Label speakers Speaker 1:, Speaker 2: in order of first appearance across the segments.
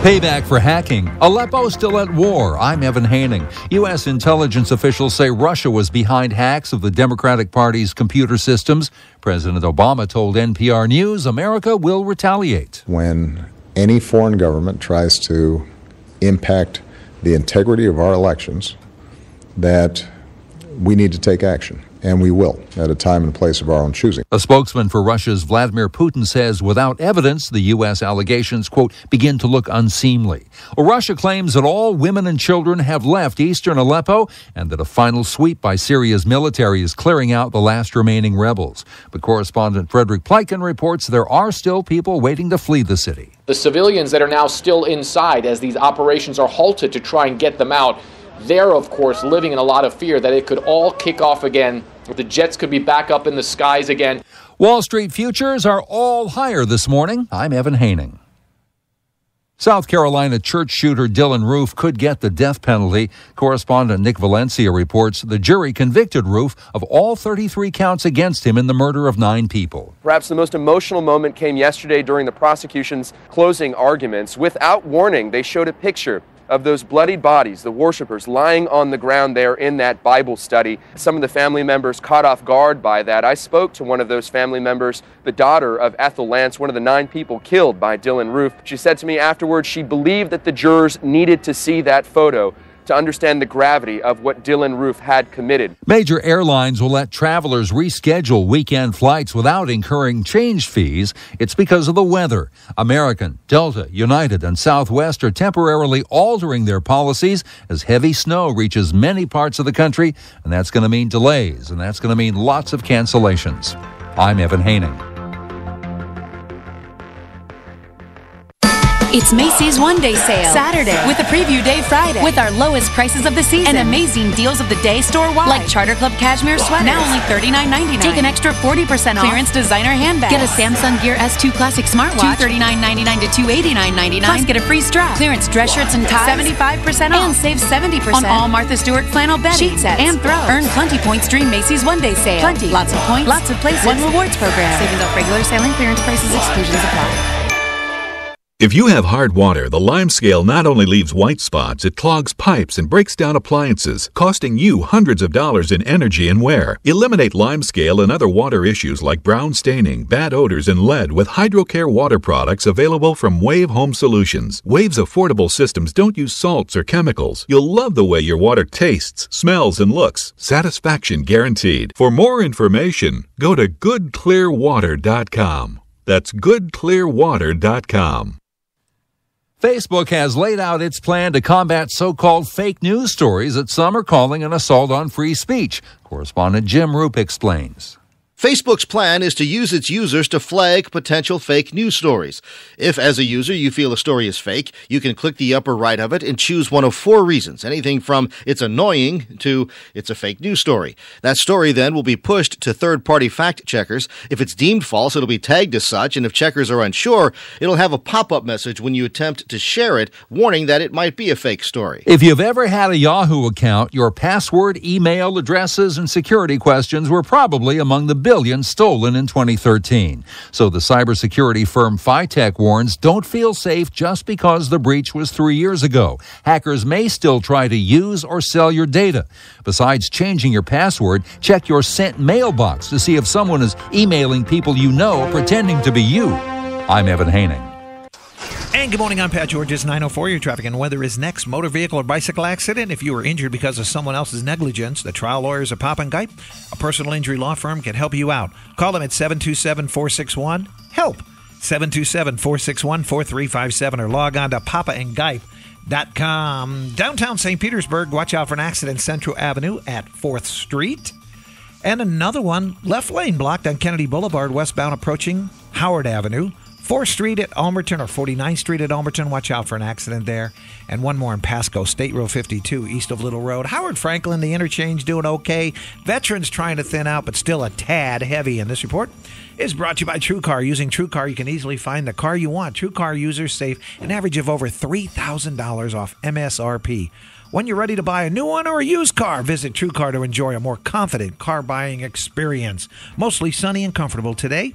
Speaker 1: Payback for hacking. Aleppo still at war. I'm Evan Haining. U.S. intelligence officials say Russia was behind hacks of the Democratic Party's computer systems. President Obama told NPR News America will retaliate.
Speaker 2: When any foreign government tries to impact the integrity of our elections, that we need to take action. And we will, at a time and place of our own choosing.
Speaker 1: A spokesman for Russia's Vladimir Putin says without evidence, the U.S. allegations, quote, begin to look unseemly. Well, Russia claims that all women and children have left eastern Aleppo and that a final sweep by Syria's military is clearing out the last remaining rebels. But correspondent Frederick Pleiken reports there are still people waiting to flee the city.
Speaker 3: The civilians that are now still inside as these operations are halted to try and get them out, they're, of course, living in a lot of fear that it could all kick off again. The jets could be back up in the skies again.
Speaker 1: Wall Street futures are all higher this morning. I'm Evan Haining. South Carolina church shooter Dylan Roof could get the death penalty. Correspondent Nick Valencia reports the jury convicted Roof of all 33 counts against him in the murder of 9 people.
Speaker 4: Perhaps the most emotional moment came yesterday during the prosecution's closing arguments. Without warning, they showed a picture of those bloodied bodies, the worshipers lying on the ground there in that Bible study. Some of the family members caught off guard by that. I spoke to one of those family members, the daughter of Ethel Lance, one of the 9 people killed by Dylan Roof. She said to me afterwards she believed that the jurors needed to see that photo to understand the gravity of what Dylan Roof had committed.
Speaker 1: Major airlines will let travelers reschedule weekend flights without incurring change fees. It's because of the weather. American, Delta, United, and Southwest are temporarily altering their policies as heavy snow reaches many parts of the country, and that's going to mean delays, and that's going to mean lots of cancellations. I'm Evan Haining.
Speaker 5: It's Macy's one-day sale. Saturday. With a preview day Friday. With our lowest prices of the season. And amazing deals of the day store-wide. Like Charter Club cashmere sweaters. Now only $39.99. Take an extra 40% off. Clearance designer handbags. Get a Samsung Gear S2 Classic smartwatch. $239.99 to $289.99. Plus get a free strap. Clearance dress shirts and ties. 75% off. And save 70% on all Martha Stewart flannel bedding. Sheet sets. And throws. Earn Plenty points during Macy's one-day sale. Plenty. Lots of points. Lots of places. One rewards program. Savings off regular sale and clearance prices. Exclusions apply.
Speaker 6: If you have hard water, the lime scale not only leaves white spots, it clogs pipes and breaks down appliances, costing you hundreds of dollars in energy and wear. Eliminate lime scale and other water issues like brown staining, bad odors, and lead with HydroCare water products available from Wave Home Solutions. Wave's affordable systems don't use salts or chemicals. You'll love the way your water tastes, smells, and looks. Satisfaction guaranteed. For more information, go to goodclearwater.com. That's goodclearwater.com.
Speaker 1: Facebook has laid out its plan to combat so-called fake news stories that some are calling an assault on free speech. Correspondent Jim Roop explains.
Speaker 7: Facebook's plan is to use its users to flag potential fake news stories. If, as a user, you feel a story is fake, you can click the upper right of it and choose one of 4 reasons, anything from it's annoying to it's a fake news story. That story then will be pushed to third-party fact checkers. If it's deemed false, it'll be tagged as such, and if checkers are unsure, it'll have a pop-up message when you attempt to share it, warning that it might be a fake story.
Speaker 1: If you've ever had a Yahoo account, your password, email addresses, and security questions were probably among the billion stolen in 2013. So the cybersecurity firm Phytech warns, don't feel safe just because the breach was 3 years ago. Hackers may still try to use or sell your data. Besides changing your password, check your sent mailbox to see if someone is emailing people you know pretending to be you. I'm Evan Haining.
Speaker 8: And good morning, I'm Pat George. It's 9:04. Your traffic and weather is next. Motor vehicle or bicycle accident. If you were injured because of someone else's negligence, the trial lawyers at Papa & Gipe, a personal injury law firm, can help you out. Call them at 727-461-HELP, 727-461-4357, or log on to papaandgipe.com. Downtown St. Petersburg, watch out for an accident Central Avenue at 4th Street. And another one, left lane blocked on Kennedy Boulevard, westbound approaching Howard Avenue. 4th Street at Almerton or 49th Street at Almerton. Watch out for an accident there. And one more in Pasco, State Road 52, east of Little Road. Howard Franklin, the interchange, doing okay. Veterans trying to thin out, but still a tad heavy. And this report is brought to you by TrueCar. Using TrueCar, you can easily find the car you want. TrueCar users save an average of over $3,000 off MSRP. When you're ready to buy a new one or a used car, visit TrueCar to enjoy a more confident car buying experience. Mostly sunny and comfortable today.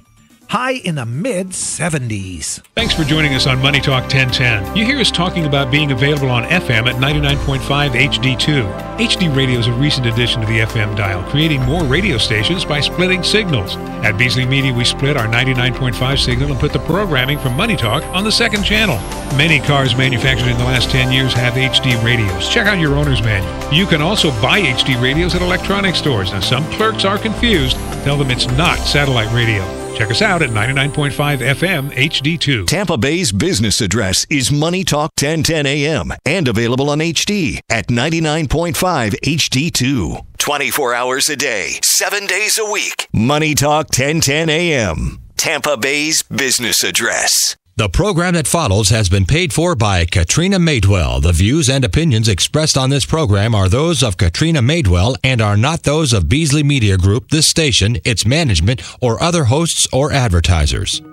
Speaker 8: high in the mid-70s.
Speaker 9: Thanks for joining us on Money Talk 1010. You hear us talking about being available on FM at 99.5 HD2. HD Radio is a recent addition to the FM dial, creating more radio stations by splitting signals. At Beasley Media, we split our 99.5 signal and put the programming from Money Talk on the second channel. Many cars manufactured in the last 10 years have HD radios. Check out your owner's manual. You can also buy HD radios at electronic stores. Now, some clerks are confused. Tell them it's not satellite radio. Check us out at 99.5 FM HD2.
Speaker 10: Tampa Bay's business address is Money Talk 1010 AM and available on HD at 99.5 HD2. 24 hours a day, 7 days a week. Money Talk 1010 AM. Tampa Bay's business address.
Speaker 11: The program that follows has been paid for by Katrina Madewell. The views and opinions expressed on this program are those of Katrina Madewell and are not those of Beasley Media Group, this station, its management, or other hosts or advertisers.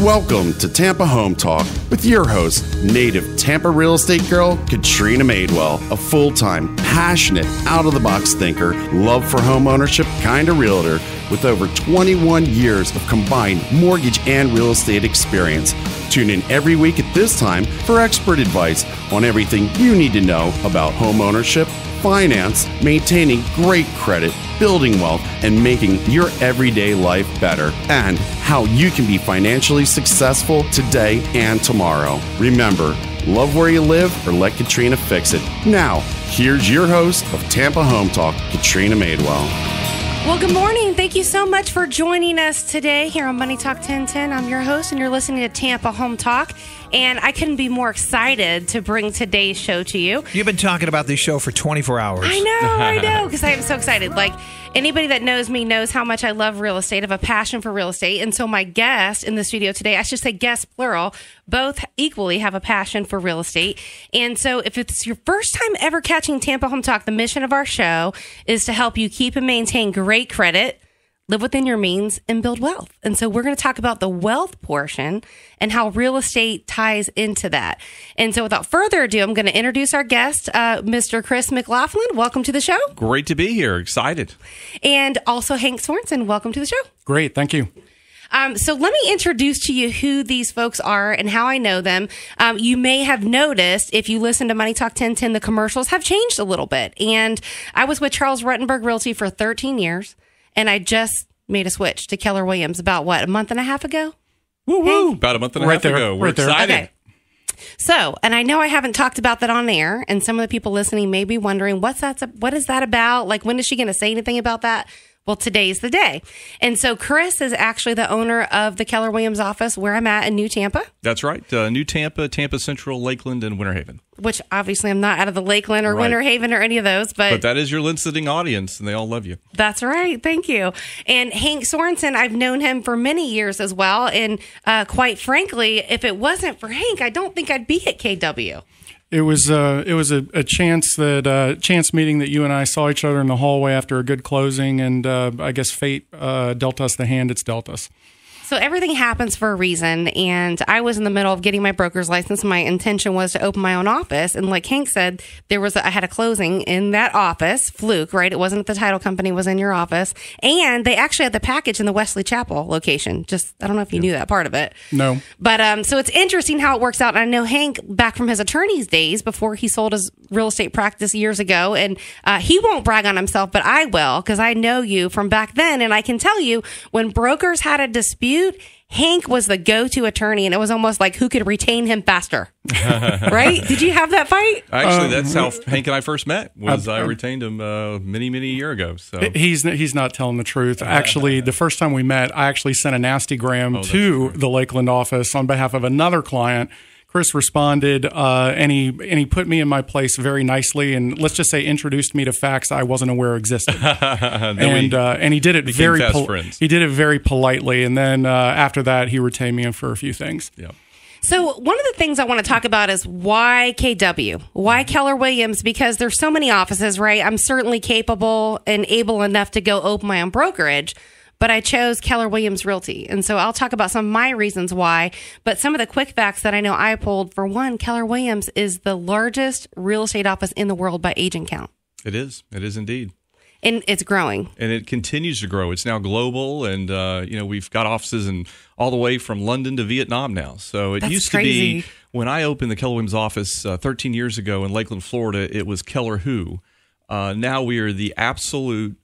Speaker 12: Welcome to Tampa Home Talk with your host, native Tampa real estate girl, Katrina Madewell, a full-time, passionate, out-of-the-box thinker, love for home ownership kind of realtor with over 21 years of combined mortgage and real estate experience. Tune in every week at this time for expert advice on everything you need to know about home ownership, finance, maintaining great credit, building wealth, and making your everyday life better, and how you can be financially successful today and tomorrow. Remember, love where you live or let Katrina fix it. Now, here's your host of Tampa Home Talk, Katrina Madewell.
Speaker 13: Well, good morning. Thank you so much for joining us today here on Money Talk 1010. I'm your host, and you're listening to Tampa Home Talk. And I couldn't be more excited to bring today's show to you.
Speaker 8: You've been talking about this show for 24 hours.
Speaker 13: I know, because I am so excited. Like, anybody that knows me knows how much I love real estate. I have a passion for real estate. And so my guest in the studio today, I should say guests plural, both equally have a passion for real estate. And so if it's your first time ever catching Tampa Home Talk, the mission of our show is to help you keep and maintain great credit, live within your means, and build wealth. And so we're going to talk about the wealth portion and how real estate ties into that. And so without further ado, I'm going to introduce our guest, Mr. Chris McLaughlin. Welcome to the show.
Speaker 14: Great to be here. Excited.
Speaker 13: And also Hank Sorensen. Welcome to the show.
Speaker 15: Great. Thank you.
Speaker 13: So let me introduce to you who these folks are and how I know them. You may have noticed, if you listen to Money Talk 1010, the commercials have changed a little bit. And I was with Charles Ruttenberg Realty for 13 years. And I just made a switch to Keller Williams about, a month and a half ago?
Speaker 14: Woo-woo! About a month and a half ago. We're excited.
Speaker 13: Okay. So, and I know I haven't talked about that on air, and some of the people listening may be wondering, what is that about? Like, when is she going to say anything about that? Well, today's the day. And so Chris is actually the owner of the Keller Williams office where I'm at in New Tampa.
Speaker 14: That's right. New Tampa, Tampa Central, Lakeland, and Winter Haven.
Speaker 13: Which obviously I'm not out of the Lakeland or Winter Haven or any of those. But
Speaker 14: that is your listening audience, and they all love you.
Speaker 13: That's right. Thank you. And Hank Sorensen, I've known him for many years as well. And quite frankly, if it wasn't for Hank, I don't think I'd be at KW.
Speaker 15: It was a chance meeting that you and I saw each other in the hallway after a good closing, and I guess fate dealt us the hand it's dealt us.
Speaker 13: So everything happens for a reason, and I was in the middle of getting my broker's license. My intention was to open my own office, and like Hank said, I had a closing in that office, fluke, right? It wasn't at the title company, it was in your office, and they actually had the package in the Wesley Chapel location. Just, I don't know if you knew that part of it.
Speaker 15: No.
Speaker 13: But so it's interesting how it works out. And I know Hank back from his attorney's days before he sold his real estate practice years ago, and he won't brag on himself, but I will, because I know you from back then, and I can tell you when brokers had a dispute, Hank was the go-to attorney, and it was almost like who could retain him faster. Right? Did you have that fight?
Speaker 14: Actually, that's how Hank and I first met. I retained him many a year ago. So
Speaker 15: he's not telling the truth. Actually, the first time we met, I actually sent a nastygram to the Lakeland office on behalf of another client. Chris responded, and he put me in my place very nicely, and let's just say introduced me to facts I wasn't aware existed. And he did it he did it very politely, and then after that he retained me in for a few things.
Speaker 14: Yeah.
Speaker 13: So one of the things I want to talk about is why KW? Why Keller Williams? Because there's so many offices, right? I'm certainly capable and able enough to go open my own brokerage, but I chose Keller Williams Realty. And so I'll talk about some of my reasons why. But some of the quick facts that I know I pulled, for one, Keller Williams is the largest real estate office in the world by agent count.
Speaker 14: It is. It is indeed.
Speaker 13: And it's growing.
Speaker 14: And it continues to grow. It's now global, and we've got offices in all the way from London to Vietnam now. So it used to be, when I opened the Keller Williams office 13 years ago in Lakeland, Florida, it was Keller Who. Now we are the absolute,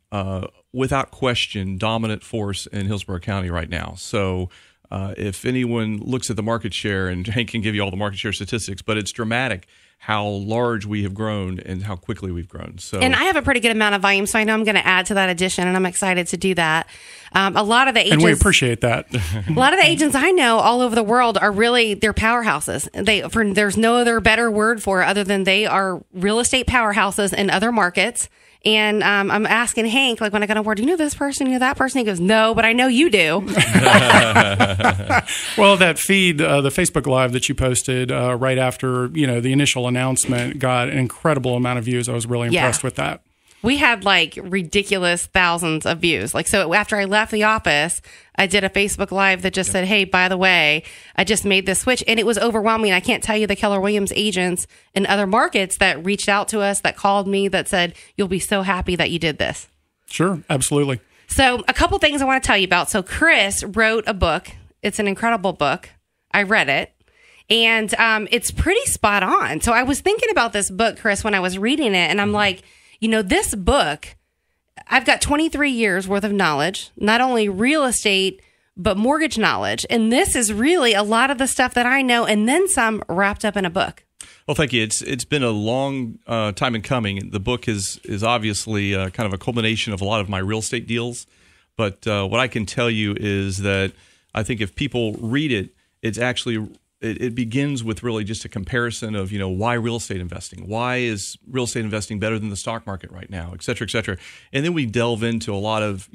Speaker 14: without question, dominant force in Hillsborough County right now. So if anyone looks at the market share, and Hank can give you all the market share statistics, but it's dramatic how large we have grown and how quickly we've grown. So,
Speaker 13: and I have a pretty good amount of volume, so I know I'm going to add to that addition, and I'm excited to do that. A lot of the agents,
Speaker 15: and we appreciate that.
Speaker 13: A lot of the agents I know all over the world are really, they're powerhouses. There's no other better word for it other than they are real estate powerhouses in other markets. And I'm asking Hank, like when I got on board, do you know this person, you know that person? He goes, no, but I know you do.
Speaker 15: Well, that feed, the Facebook Live that you posted right after, the initial announcement got an incredible amount of views. I was really impressed with that.
Speaker 13: We had like ridiculous thousands of views. Like, so after I left the office, I did a Facebook Live that just said, hey, by the way, I just made this switch. And it was overwhelming. I can't tell you the Keller Williams agents in other markets that reached out to us, that called me, that said, you'll be so happy that you did this.
Speaker 15: Sure, absolutely.
Speaker 13: So a couple things I want to tell you about. So Chris wrote a book. It's an incredible book. I read it. And it's pretty spot on. So I was thinking about this book, Chris, when I was reading it. And I'm like, this book, I've got 23 years worth of knowledge, not only real estate, but mortgage knowledge. And this is really a lot of the stuff that I know and then some wrapped up in a book.
Speaker 14: Well, thank you. It's been a long time in coming. The book is obviously kind of a culmination of a lot of my real estate deals. But what I can tell you is that I think if people read it, it's actually... It begins with really just a comparison of, why real estate investing? Why is real estate investing better than the stock market right now, et cetera, et cetera. And then we delve into a lot of,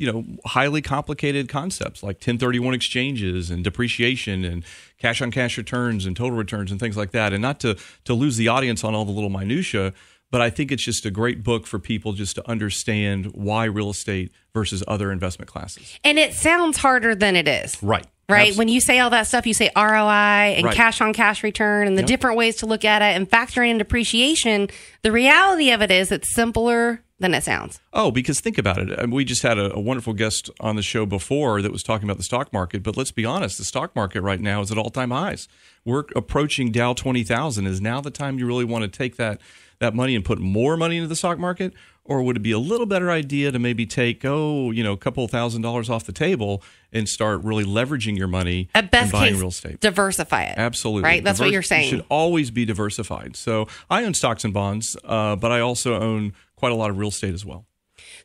Speaker 14: highly complicated concepts like 1031 exchanges and depreciation and cash-on-cash returns and total returns and things like that. And not to lose the audience on all the little minutia, but I think it's just a great book for people just to understand why real estate versus other investment classes.
Speaker 13: And it sounds harder than it is.
Speaker 14: Right.
Speaker 13: Right.
Speaker 14: Absolutely.
Speaker 13: When you say all that stuff, you say ROI and cash on cash return and the different ways to look at it and factoring in depreciation. The reality of it is it's simpler than it sounds.
Speaker 14: Oh, because think about it. We just had a wonderful guest on the show before that was talking about the stock market. But let's be honest, the stock market right now is at all-time highs. We're approaching Dow 20,000. Is now the time you really want to take that money and put more money into the stock market? Or would it be a little better idea to maybe take, a couple $1,000s off the table and start really leveraging your money
Speaker 13: at best
Speaker 14: and buying
Speaker 13: case,
Speaker 14: real estate?
Speaker 13: Diversify it.
Speaker 14: Absolutely.
Speaker 13: Right? That's what you're saying.
Speaker 14: You should always be diversified. So I own stocks and bonds, but I also own quite a lot of real estate as well.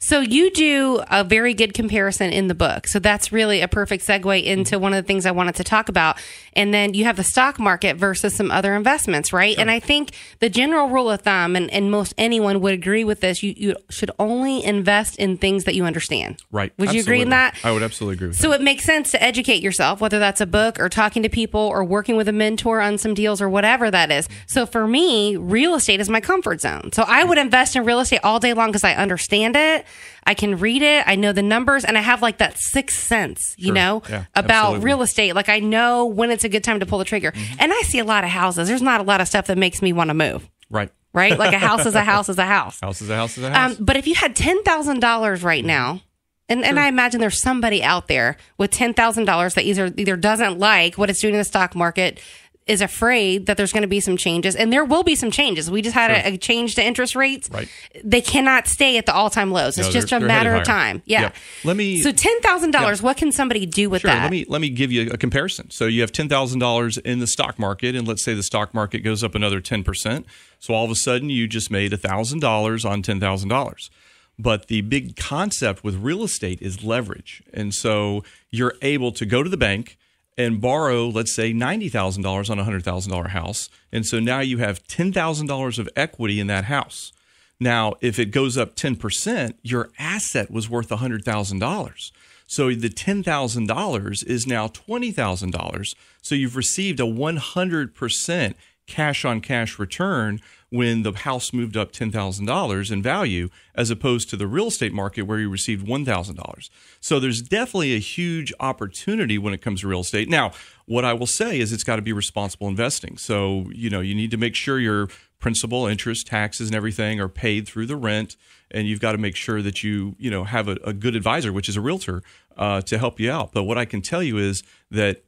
Speaker 13: So you do a very good comparison in the book. So that's really a perfect segue into one of the things I wanted to talk about. And then you have the stock market versus some other investments, right? Sure. And I think the general rule of thumb, and most anyone would agree with this, you should only invest in things that you understand.
Speaker 14: Right.
Speaker 13: Would you agree in that?
Speaker 14: I would absolutely agree with that.
Speaker 13: So it makes sense to educate yourself, whether that's a book or talking to people or working with a mentor on some deals or whatever that is. So for me, real estate is my comfort zone. So I would invest in real estate all day long because I understand it. I can read it. I know the numbers, and I have like that sixth sense, about
Speaker 14: absolutely.
Speaker 13: real estate. Like I know when it's a good time to pull the trigger. Mm-hmm. And I see a lot of houses. There's not a lot of stuff that makes me want to move.
Speaker 14: Right.
Speaker 13: Right? Like a house is a house is a house.
Speaker 14: House is a house is a house.
Speaker 13: But if you had $10,000 right now, and I imagine there's somebody out there with $10,000 that either doesn't like what it's doing in the stock market, is afraid that there's going to be some changes, and there will be some changes. We just had a change to interest rates.
Speaker 14: Right.
Speaker 13: They cannot stay at the all-time lows. It's just a matter of time. Yeah.
Speaker 14: Let me.
Speaker 13: So $10,000. What can somebody do with that?
Speaker 14: Let me give you a comparison. So you have $10,000 in the stock market, and let's say the stock market goes up another 10%. So all of a sudden, you just made $1,000 on $10,000. But the big concept with real estate is leverage, and so you're able to go to the bank and borrow, let's say, $90,000 on a $100,000 house. And so now you have $10,000 of equity in that house. Now, if it goes up 10%, your asset was worth $100,000. So the $10,000 is now $20,000. So you've received a 100% cash-on-cash return when the house moved up $10,000 in value, as opposed to the real estate market where you received $1,000. So there's definitely a huge opportunity when it comes to real estate. Now, what I will say is it's got to be responsible investing. So, you need to make sure you're principal, interest, taxes, and everything are paid through the rent, and you've got to make sure that you have a good advisor, which is a realtor, to help you out. But what I can tell you is that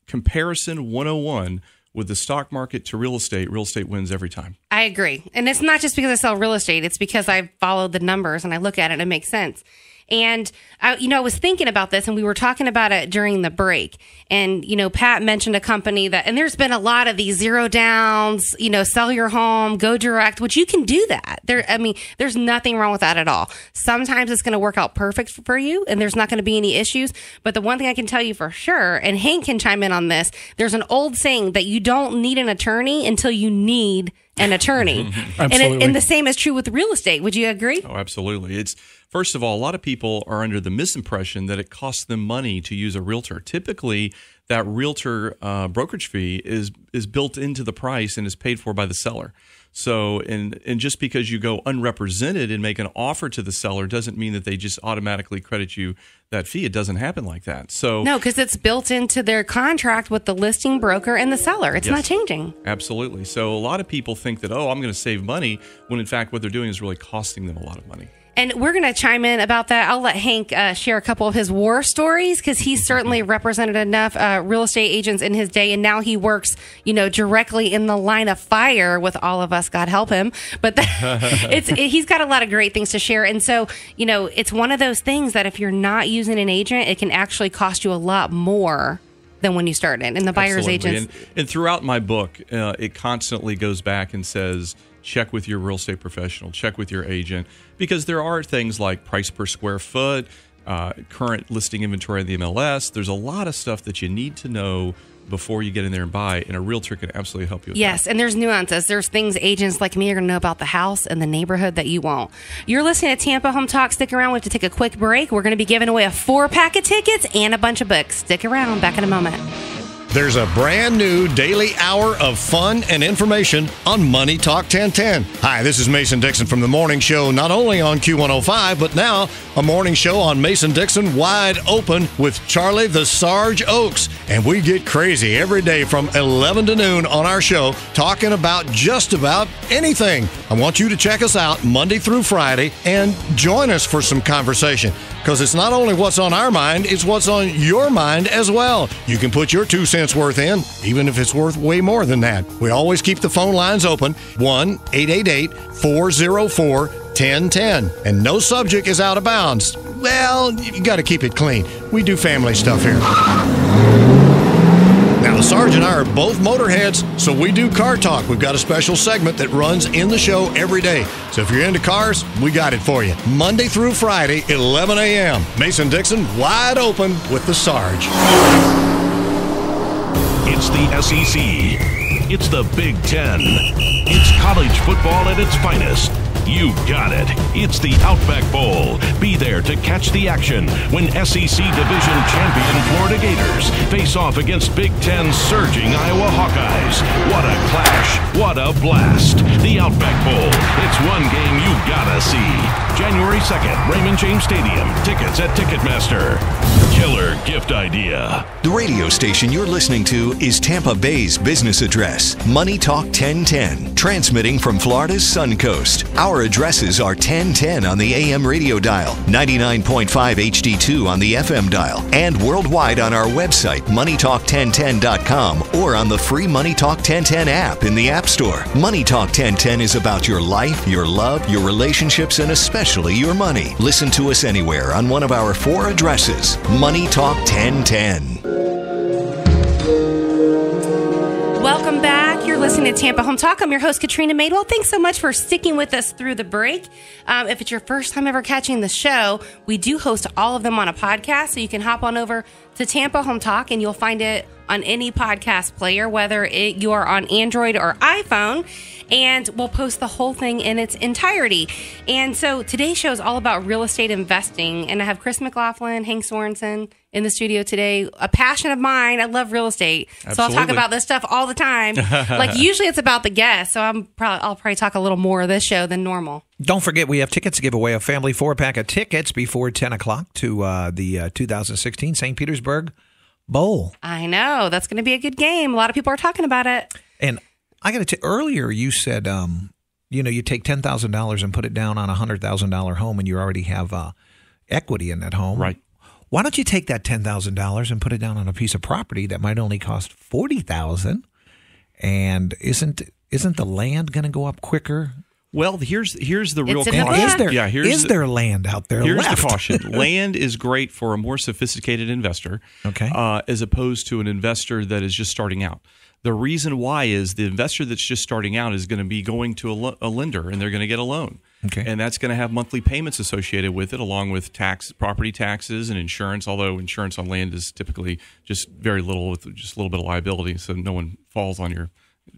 Speaker 14: comparison 101 with the stock market to real estate wins every time.
Speaker 13: I agree. And it's not just because I sell real estate. It's because I followed the numbers and I look at it and it makes sense. And, I was thinking about this and we were talking about it during the break. And, Pat mentioned a company and there's been a lot of these zero downs, sell your home, go direct, which you can do that. There's nothing wrong with that at all. Sometimes it's going to work out perfect for you and there's not going to be any issues. But the one thing I can tell you for sure, and Hank can chime in on this, there's an old saying that you don't need an attorney until you need an attorney. and the same is true with real estate. Would you agree?
Speaker 14: Oh, absolutely. First of all, a lot of people are under the misimpression that it costs them money to use a realtor. Typically, that realtor brokerage fee is built into the price and is paid for by the seller. So, and just because you go unrepresented and make an offer to the seller doesn't mean that they just automatically credit you that fee. It doesn't happen like that. So
Speaker 13: no, because it's built into their contract with the listing broker and the seller. It's not changing.
Speaker 14: Absolutely. So a lot of people think that, I'm going to save money, when in fact what they're doing is really costing them a lot of money.
Speaker 13: And we're going to chime in about that. I'll let Hank share a couple of his war stories because he's certainly represented enough real estate agents in his day. And now he works, directly in the line of fire with all of us. God help him. But he's got a lot of great things to share. And so, it's one of those things that if you're not using an agent, it can actually cost you a lot more than when you started. And the buyer's agents.
Speaker 14: And throughout my book, it constantly goes back and says, check with your real estate professional, check with your agent, because there are things like price per square foot, current listing inventory of the MLS. There's a lot of stuff that you need to know before you get in there and buy, and a realtor can absolutely help you with
Speaker 13: that. And there's nuances. There's things agents like me are going to know about the house and the neighborhood that you won't. You're listening to Tampa Home Talk. Stick around. We have to take a quick break. We're going to be giving away a 4-pack of tickets and a bunch of books. Stick around. Back in a moment.
Speaker 7: There's a brand new daily hour of fun and information on Money Talk 1010. Hi, this is Mason Dixon from the morning show, not only on Q105, but now a morning show on Mason Dixon Wide Open with Charlie the Sarge Oaks. And we get crazy every day from 11 to noon on our show, talking about just about anything. I want you to check us out Monday through Friday and join us for some conversation. Because it's not only what's on our mind, it's what's on your mind as well. You can put your 2 cents worth in, even if it's worth way more than that. We always keep the phone lines open, 1-888-404-1010. And no subject is out of bounds. Well, you got to keep it clean. We do family stuff here. Now, the Sarge and I are both motorheads, so we do car talk. We've got a special segment that runs in the show every day. So if you're into cars, we got it for you. Monday through Friday, 11 a.m. Mason Dixon, Wide Open with the Sarge.
Speaker 16: It's the SEC. It's the Big Ten. It's college football at its finest. You got it. It's the Outback Bowl. Be there to catch the action when SEC Division champion Florida Gators face off against Big Ten surging Iowa Hawkeyes. What a clash. What a blast. The Outback Bowl. It's one game you gotta see. January 2nd, Raymond James Stadium. Tickets at Ticketmaster. Killer gift idea.
Speaker 10: The radio station you're listening to is Tampa Bay's business address, Money Talk 1010, transmitting from Florida's Sun Coast. Our addresses are 1010 on the AM radio dial, 99.5 HD2 on the FM dial, and worldwide on our website, moneytalk1010.com, or on the free Money Talk 1010 app in the App Store. Money Talk 1010 is about your life, your love, your relationships, and especially your money. Listen to us anywhere on one of our 4 addresses. Money Talk 1010.
Speaker 13: Welcome back. You're listening to Tampa Home Talk. I'm your host, Katrina Madewell. Thanks so much for sticking with us through the break. If it's your first time ever catching the show, we do host all of them on a podcast, so you can hop on over to Tampa Home Talk, and you'll find it on any podcast player, whether you are on Android or iPhone, and we'll post the whole thing in its entirety. And so today's show is all about real estate investing, and I have Chris McLaughlin, Hank Sorensen in the studio today. A passion of mine. I love real estate. Absolutely. So I'll talk about this stuff all the time. Like usually it's about the guests, so I'll probably talk a little more of this show than normal.
Speaker 8: Don't forget, we have tickets to give away, a family 4-pack of tickets before 10 o'clock to the 2016 St. Petersburg Bowl.
Speaker 13: I know. That's going to be a good game. A lot of people are talking about it.
Speaker 8: And I got to earlier you said, you take $10,000 and put it down on a $100,000 home and you already have equity in that home.
Speaker 14: Right.
Speaker 8: Why don't you take that $10,000 and put it down on a piece of property that might only cost $40,000? And isn't the land going to go up quicker?
Speaker 14: Well, here's the real
Speaker 8: caution. Is there land out there
Speaker 14: Here's
Speaker 8: left?
Speaker 14: the caution. Land is great for a more sophisticated investor, as opposed to an investor that is just starting out. The reason why is the investor that's just starting out is going to be going to a lender, and they're going to get a loan. And that's going to have monthly payments associated with it, along with property taxes and insurance, although insurance on land is typically just very little, with just a little bit of liability, so no one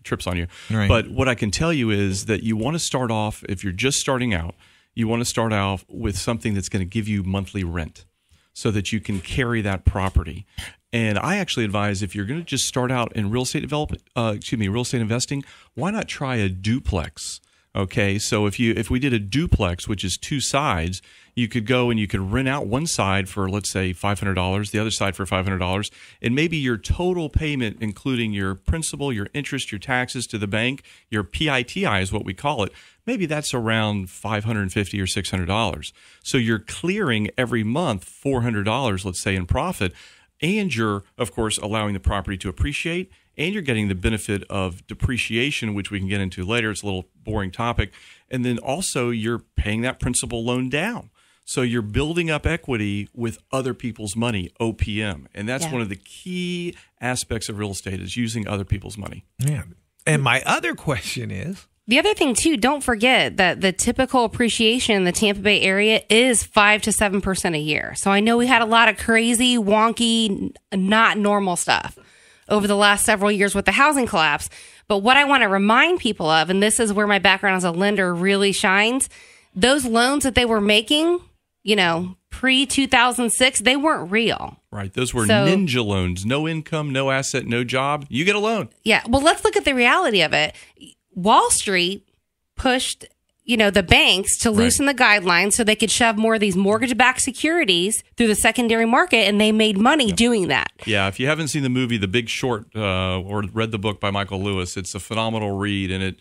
Speaker 14: trips on you.
Speaker 8: Right.
Speaker 14: But what I can tell you is that you want to start off, if you're just starting out, you want to start off with something that's going to give you monthly rent so that you can carry that property. And I actually advise, if you're going to just start out in real estate investing, why not try a duplex? Okay, so if we did a duplex, which is two sides, you could go and you could rent out one side for, let's say, $500, the other side for $500, and maybe your total payment, including your principal, your interest, your taxes to the bank, your PITI is what we call it, maybe that's around $550 or $600. So you're clearing every month $400, let's say, in profit, and you're, of course, allowing the property to appreciate, and you're getting the benefit of depreciation, which we can get into later. It's a little boring topic. And then also you're paying that principal loan down. So you're building up equity with other people's money, OPM. And that's one of the key aspects of real estate, is using other people's money.
Speaker 8: Yeah. And my other question is?
Speaker 13: The other thing, too, don't forget that the typical appreciation in the Tampa Bay area is 5 to 7% a year. So I know we had a lot of crazy, wonky, not normal stuff over the last several years with the housing collapse. But what I want to remind people of, and this is where my background as a lender really shines, those loans that they were making, pre-2006, they weren't real.
Speaker 14: Right. Those were ninja loans. No income, no asset, no job. You get a loan.
Speaker 13: Yeah. Well, let's look at the reality of it. Wall Street pushed the banks to loosen the guidelines so they could shove more of these mortgage-backed securities through the secondary market, and they made money doing that.
Speaker 14: Yeah, if you haven't seen the movie The Big Short or read the book by Michael Lewis, it's a phenomenal read, and it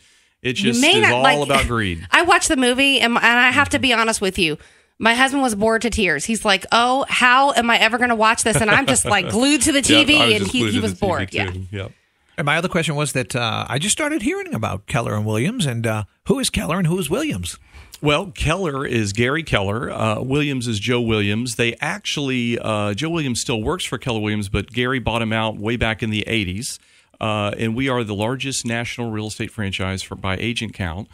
Speaker 14: just is all about greed.
Speaker 13: I watched the movie, and I have to be honest with you. My husband was bored to tears. He's like, "Oh, how am I ever going to watch this?" And I'm just like glued to the TV, and he was bored. Yeah.
Speaker 14: Yep.
Speaker 8: And my other question was that I just started hearing about Keller and Williams, and who is Keller and who is Williams?
Speaker 14: Well, Keller is Gary Keller. Williams is Joe Williams. They actually, Joe Williams still works for Keller Williams, but Gary bought him out way back in the 80s. And we are the largest national real estate franchise by agent count.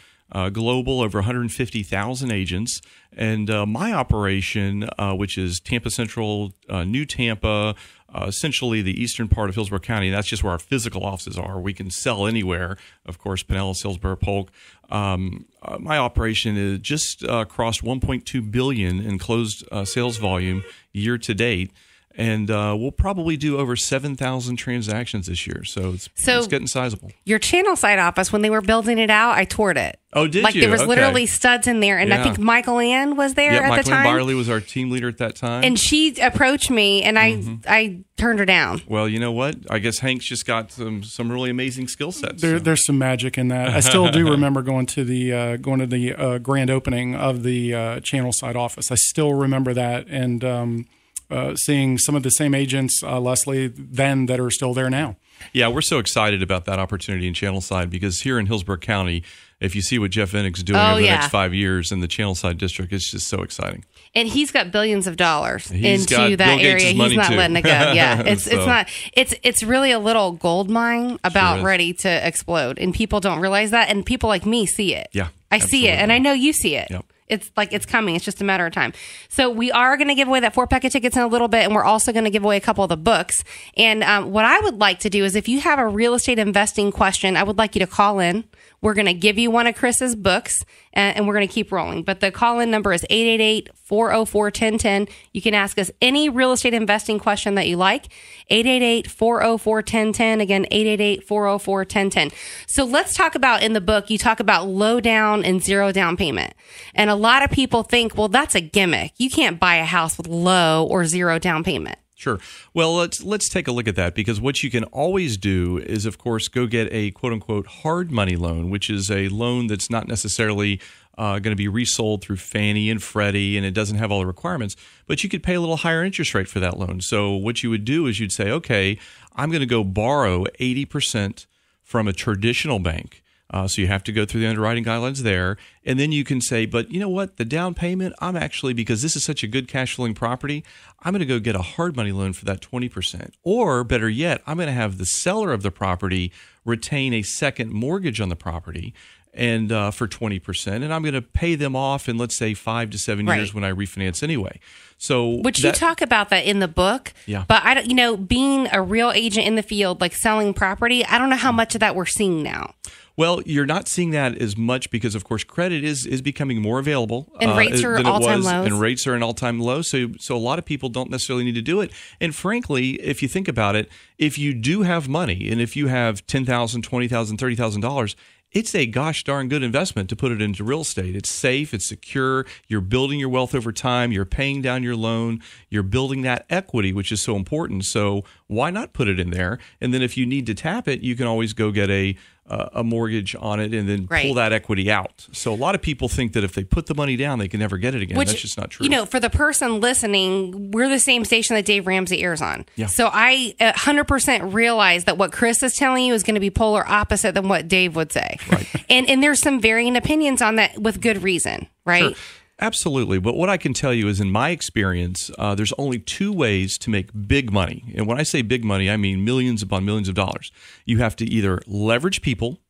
Speaker 14: Global, over 150,000 agents. And my operation, which is Tampa Central, New Tampa, essentially the eastern part of Hillsborough County, that's just where our physical offices are. We can sell anywhere, of course, Pinellas, Hillsborough, Polk. My operation is just crossed $1.2 billion in closed sales volume year to date. And we'll probably do over 7,000 transactions this year. So it's getting sizable.
Speaker 13: Your channel side office, when they were building it out, I toured it.
Speaker 14: Oh, did you?
Speaker 13: There was literally studs in there. And I think Michael Ann was there at the time.
Speaker 14: Michael Ann Byerly was our team leader at that time.
Speaker 13: And she approached me, and I turned her down.
Speaker 14: Well, you know what? I guess Hank's just got some really amazing skill sets.
Speaker 15: There's some magic in that. I still do remember going to the grand opening of the channel side office. I still remember that, and seeing some of the same agents, Leslie, then that are still there now.
Speaker 14: Yeah, we're so excited about that opportunity in Channel Side, because here in Hillsborough County, if you see what Jeff Ennick's doing over the next 5 years in the Channel Side district, it's just so exciting.
Speaker 13: And he's got billions of dollars into that area. He's not letting it go. Yeah, it's really a little gold mine about ready to explode, and people don't realize that, and people like me see it.
Speaker 14: Yeah,
Speaker 13: I see it, and I know you see it.
Speaker 14: Yep.
Speaker 13: It's coming. It's just a matter of time. So we are going to give away that 4-pack of tickets in a little bit, and we're also going to give away a couple of the books. And what I would like to do is, if you have a real estate investing question, I would like you to call in. We're going to give you one of Chris's books, and we're going to keep rolling. But the call-in number is 888-404-1010. You can ask us any real estate investing question that you like. 888-404-1010. Again, 888-404-1010. So let's talk about, in the book, you talk about low down and zero down payment. And a lot of people think, well, that's a gimmick. You can't buy a house with low or zero down payment.
Speaker 14: Sure. Well, let's take a look at that, because what you can always do is, of course, go get a quote-unquote hard money loan, which is a loan that's not necessarily going to be resold through Fannie and Freddie, and it doesn't have all the requirements, but you could pay a little higher interest rate for that loan. So what you would do is you'd say, okay, I'm going to go borrow 80% from a traditional bank. So you have to go through the underwriting guidelines there. And then you can say, but you know what? The down payment, I'm actually, because this is such a good cash flowing property, I'm going to go get a hard money loan for that 20%. Or better yet, I'm going to have the seller of the property retain a second mortgage on the property and for 20%. And I'm going to pay them off in, let's say, 5 to 7 years when I refinance anyway. So
Speaker 13: you talk about that in the book.
Speaker 14: Yeah.
Speaker 13: But I don't, being a real agent in the field, like selling property, I don't know how much of that we're seeing now.
Speaker 14: Well, you're not seeing that as much because, of course, credit is becoming more available.
Speaker 13: And rates are all-time lows.
Speaker 14: And rates are an all-time low. So a lot of people don't necessarily need to do it. And frankly, if you think about it, if you do have money, and if you have $10,000, $20,000, $30,000, it's a gosh darn good investment to put it into real estate. It's safe, it's secure, you're building your wealth over time, you're paying down your loan, you're building that equity, which is so important. So why not put it in there? And then if you need to tap it, you can always go get a mortgage on it and then pull that equity out. So a lot of people think that if they put the money down, they can never get it again. That's just not true.
Speaker 13: For the person listening, we're the same station that Dave Ramsey airs on.
Speaker 14: Yeah.
Speaker 13: So I 100% realize that what Chris is telling you is going to be polar opposite than what Dave would say.
Speaker 14: Right.
Speaker 13: And there's some varying opinions on that with good reason, right?
Speaker 14: Sure. Absolutely. But what I can tell you is, in my experience, there's only two ways to make big money. And when I say big money, I mean millions upon millions of dollars. You have to either leverage people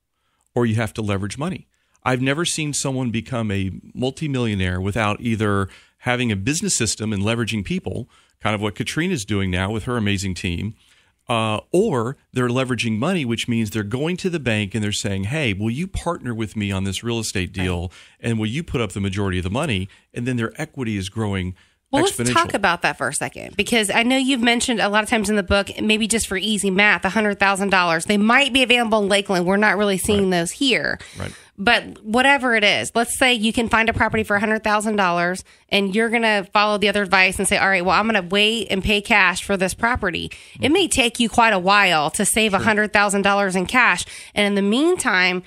Speaker 14: or you have to leverage money. I've never seen someone become a multimillionaire without either having a business system and leveraging people, kind of what Katrina's doing now with her amazing team, or they're leveraging money, which means they're going to the bank and they're saying, hey, will you partner with me on this real estate deal? And will you put up the majority of the money? And then their equity is growing exponentially.
Speaker 13: Let's talk about that for a second, because I know you've mentioned a lot of times in the book, maybe just for easy math, $100,000. They might be available in Lakeland. We're not really seeing those here.
Speaker 14: Right.
Speaker 13: But whatever it is, let's say you can find a property for $100,000 and you're going to follow the other advice and say, all right, well, I'm going to wait and pay cash for this property. It may take you quite a while to save $100,000 in cash. And in the meantime,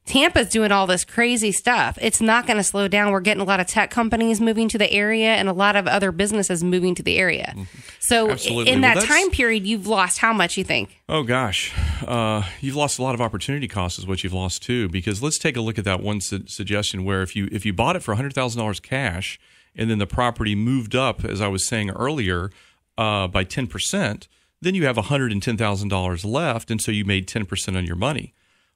Speaker 13: Tampa's doing all this crazy stuff. It's not going to slow down. We're getting a lot of tech companies moving to the area and a lot of other businesses moving to the area. Mm-hmm. So in that time period, you've lost how much, you think?
Speaker 14: Oh, gosh. You've lost a lot of opportunity costs is what you've lost, too, because let's take a look at that one suggestion where if you bought it for $100,000 cash and then the property moved up, as I was saying earlier, by 10%, then you have $110,000 left, and so you made 10% on your money.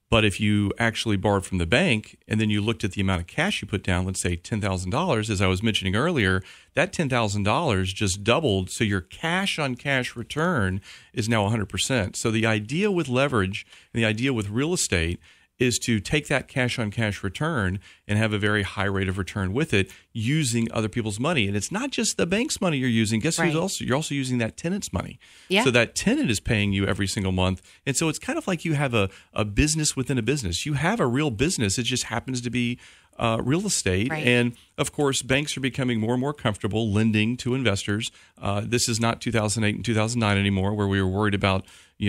Speaker 14: But if you actually borrowed from the bank and then you looked at the amount of cash you put down, let's say $10,000, as I was mentioning earlier, that $10,000 just doubled. So your cash on cash return is now 100%. So the idea with leverage and the idea with real estate is to take that cash on cash return and have a very high rate of return with it using other people's money. And it's not just the bank's money you're using. Guess who's also? You're also using that tenant's money.
Speaker 13: Yeah.
Speaker 14: So that tenant is paying you every single month. And so it's kind of like you have a business within a business. You have a real business. It just happens to be real estate.
Speaker 13: Right.
Speaker 14: And of course, banks are becoming more and more comfortable lending to investors. This is not 2008 and 2009 anymore, where we were worried about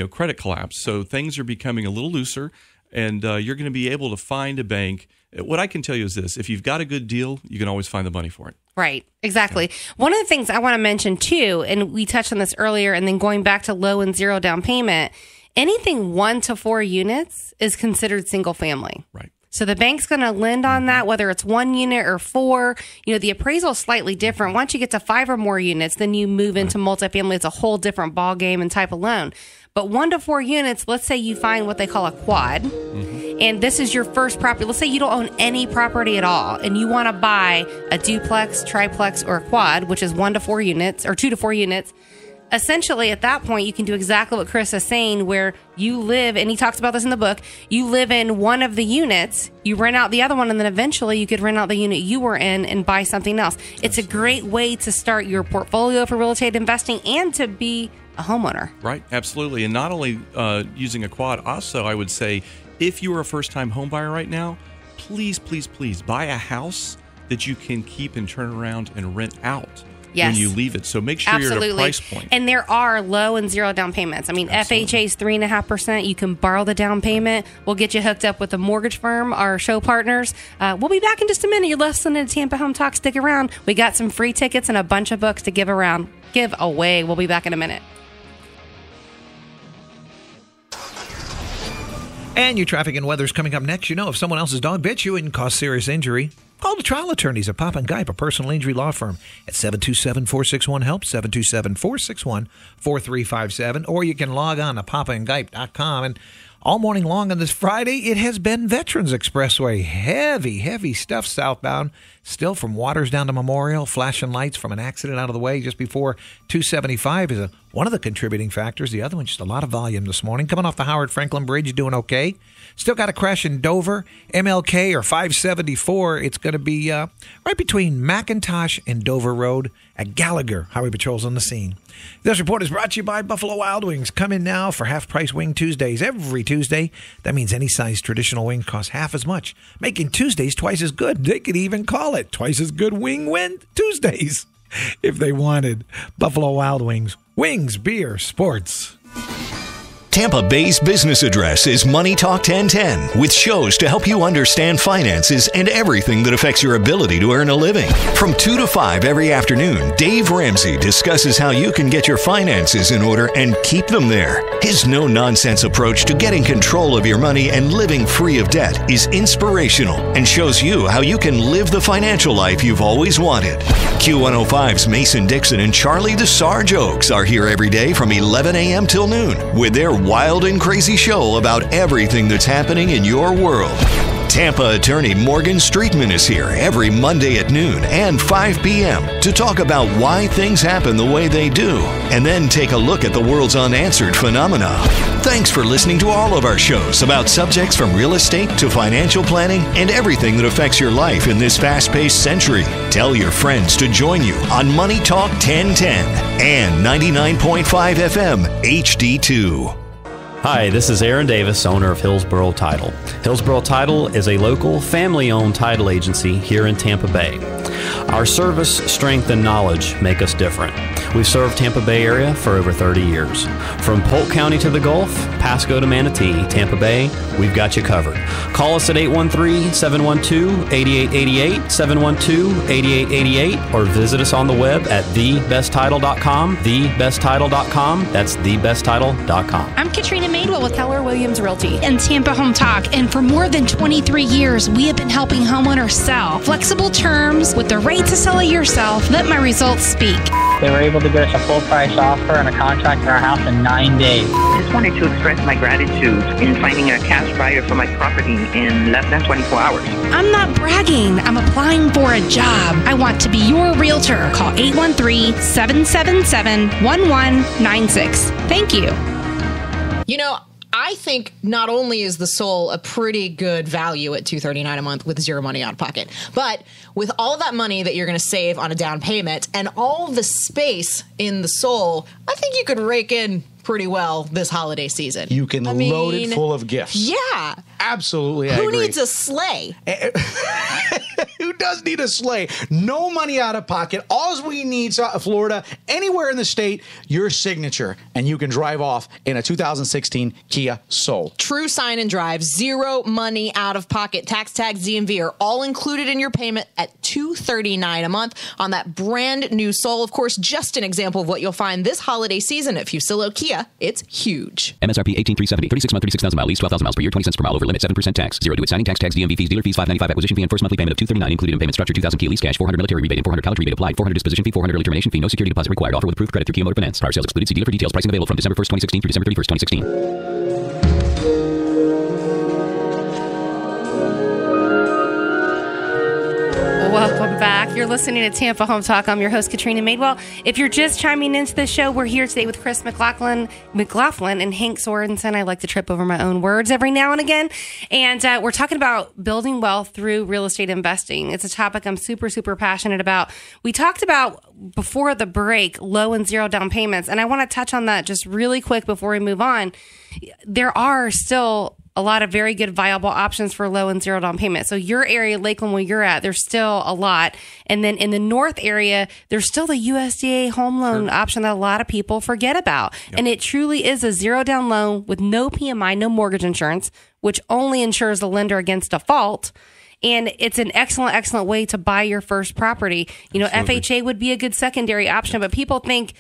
Speaker 14: credit collapse. So things are becoming a little looser. And you're going to be able to find a bank. What I can tell you is this: if you've got a good deal, you can always find the money for it.
Speaker 13: Right. Exactly. Yeah. One of the things I want to mention too, and we touched on this earlier, and then going back to low and zero down payment, anything 1 to 4 units is considered single family.
Speaker 14: Right.
Speaker 13: So the bank's going to lend on that, whether it's 1 unit or 4. The appraisal is slightly different. Once you get to 5 or more units, then you move into multifamily. It's a whole different ball game and type of loan. But 1 to 4 units, let's say you find what they call a quad, and this is your first property. Let's say you don't own any property at all, and you want to buy a duplex, triplex, or a quad, which is 1 to 4 units or 2 to 4 units. Essentially, at that point, you can do exactly what Chris is saying, where you live, and he talks about this in the book, you live in one of the units, you rent out the other one, and then eventually you could rent out the unit you were in and buy something else. It's a great way to start your portfolio for real estate investing and to be a homeowner.
Speaker 14: Right, absolutely. And not only using a quad, also I would say, if you are a first-time home buyer right now, please, please, please buy a house that you can keep and turn around and rent out.
Speaker 13: Yes.
Speaker 14: when you leave it. So make sure you're at a price point.
Speaker 13: And there are low and zero down payments. I mean, FHA is 3.5%. You can borrow the down payment. We'll get you hooked up with a mortgage firm, our show partners. We'll be back in just a minute. You're listening to Tampa Home Talk. Stick around. We got some free tickets and a bunch of books to give away. We'll be back in a minute.
Speaker 8: And your traffic and weather's coming up next. You know, if someone else's dog bit you and caused serious injury, call the trial attorneys at Pop & Geip, a personal injury law firm, at 727-461-HELP, 727-461-4357, or you can log on to popandgeip.com. And all morning long on this Friday, it has been Veterans Expressway. Heavy stuff southbound. Still from Waters down to Memorial, flashing lights from an accident out of the way just before 275 is one of the contributing factors. The other one, just a lot of volume this morning. Coming off the Howard Franklin Bridge, doing okay. Still got a crash in Dover, MLK or 574. It's going to be right between McIntosh and Dover Road at Gallagher. Highway Patrol's on the scene. This report is brought to you by Buffalo Wild Wings. Come in now for half-price Wing Tuesdays every Tuesday. That means any size traditional wing costs half as much, making Tuesdays twice as good. They could even call it twice as good Wing Tuesdays if they wanted. Buffalo Wild Wings. Wings, beer, sports.
Speaker 10: Tampa Bay's business address is Money Talk 1010, with shows to help you understand finances and everything that affects your ability to earn a living. From 2 to 5 every afternoon, Dave Ramsey discusses how you can get your finances in order and keep them there. His no-nonsense approach to getting control of your money and living free of debt is inspirational and shows you how you can live the financial life you've always wanted. Q105's Mason Dixon and Charlie the Sarge Oaks are here every day from 11 a.m. till noon with their wild and crazy show about everything that's happening in your world. Tampa attorney Morgan Streetman is here every Monday at noon and 5 p.m. to talk about why things happen the way they do, and then take a look at the world's unanswered phenomena. Thanks for listening to all of our shows about subjects from real estate to financial planning and everything that affects your life in this fast-paced century. Tell your friends to join you on Money Talk 1010 and 99.5 FM HD2.
Speaker 17: Hi, this is Aaron Davis, owner of Hillsborough Title. Hillsborough Title is a local, family-owned title agency here in Tampa Bay. Our service, strength, and knowledge make us different. We've served Tampa Bay area for over 30 years. From Polk County to the Gulf, Pasco to Manatee, Tampa Bay, we've got you covered. Call us at 813-712-8888, 712-8888, or visit us on the web at thebesttitle.com, thebesttitle.com. That's thebesttitle.com.
Speaker 18: I'm Katrina Madewell with Keller Williams Realty and Tampa Home Talk. And for more than 23 years, we have been helping homeowners sell. Flexible terms with the rate to sell it yourself. Let my results speak.
Speaker 19: They were able to get us a full price offer and a contract in our house in 9 days.
Speaker 20: I just wanted to express my gratitude in finding a cash buyer for my property in less than 24 hours.
Speaker 18: I'm not bragging. I'm applying for a job. I want to be your realtor. Call 813-777-1196. Thank you.
Speaker 21: You know, I think not only is the Soul a pretty good value at $239 a month with zero money out of pocket, but with all of that money that you're going to save on a down payment and all the space in the Soul, I think you could rake in pretty well this holiday season.
Speaker 22: You can load it full of gifts.
Speaker 21: Yeah.
Speaker 22: Absolutely, I
Speaker 21: Who
Speaker 22: agree.
Speaker 21: needs a sleigh?
Speaker 22: Who does need a sleigh? No money out of pocket. All we need, Florida, anywhere in the state, your signature, and you can drive off in a 2016 Kia Soul.
Speaker 21: True sign and drive, zero money out of pocket. Tax, tags, DMV are all included in your payment at $239 a month on that brand new Soul. Of course, just an example of what you'll find this holiday season at Fusillo Kia. It's huge.
Speaker 23: MSRP 18,370. 36 month, 36,000 mile lease, 12,000 miles per year, 20 cents per mile over limit, 7% tax. 0 to it signing tax, DMV fees, dealer fees, $595 acquisition fee, and first monthly payment of $239 included in payment structure. 2,000 Kia lease cash, 400 military rebate, and 400 college rebate applied. 400 disposition fee, 400 early termination fee, no security deposit required. Offer with approved credit through Kia Motor Finance. Prior sales excluded. See dealer for details. Pricing available from December 1st, 2016 through December 31st, 2016.
Speaker 13: Welcome back. You're listening to Tampa Home Talk. I'm your host, Katrina Madewell. If you're just chiming into the show, we're here today with Chris McLaughlin and Hank Sorensen. I like to trip over my own words every now and again. And we're talking about building wealth through real estate investing. It's a topic I'm super, super passionate about. We talked about, before the break, low and zero down payments. And I want to touch on that just really quick before we move on. There are still a lot of very good viable options for low and zero down payment. So your area, Lakeland, where you're at, there's still a lot. And then in the north area, there's still the USDA home loan option that a lot of people forget about. Yep. And it truly is a zero down loan with no PMI, no mortgage insurance, which only insures the lender against default. And it's an excellent, excellent way to buy your first property. You know, Absolutely. FHA would be a good secondary option, but people think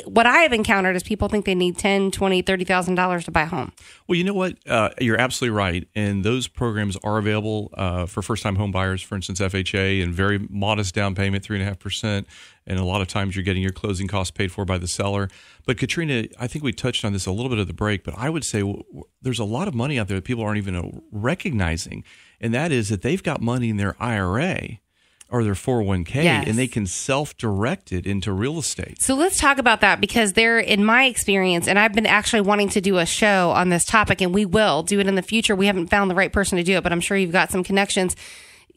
Speaker 13: what I have encountered is people think they need $10,000, $20,000, $30,000 to buy a home.
Speaker 14: Well, you know what? You're absolutely right. And those programs are available for first-time home buyers, for instance, FHA, and very modest down payment, 3.5%. And a lot of times you're getting your closing costs paid for by the seller. But Katrina, I think we touched on this a little bit at the break, but I would say there's a lot of money out there that people aren't even recognizing. And that is that they've got money in their IRA or their 401k, yes, and they can self-direct it into real estate.
Speaker 13: So let's talk about that, because there, in my experience, and I've been actually wanting to do a show on this topic, and we will do it in the future. We haven't found the right person to do it, but I'm sure you've got some connections.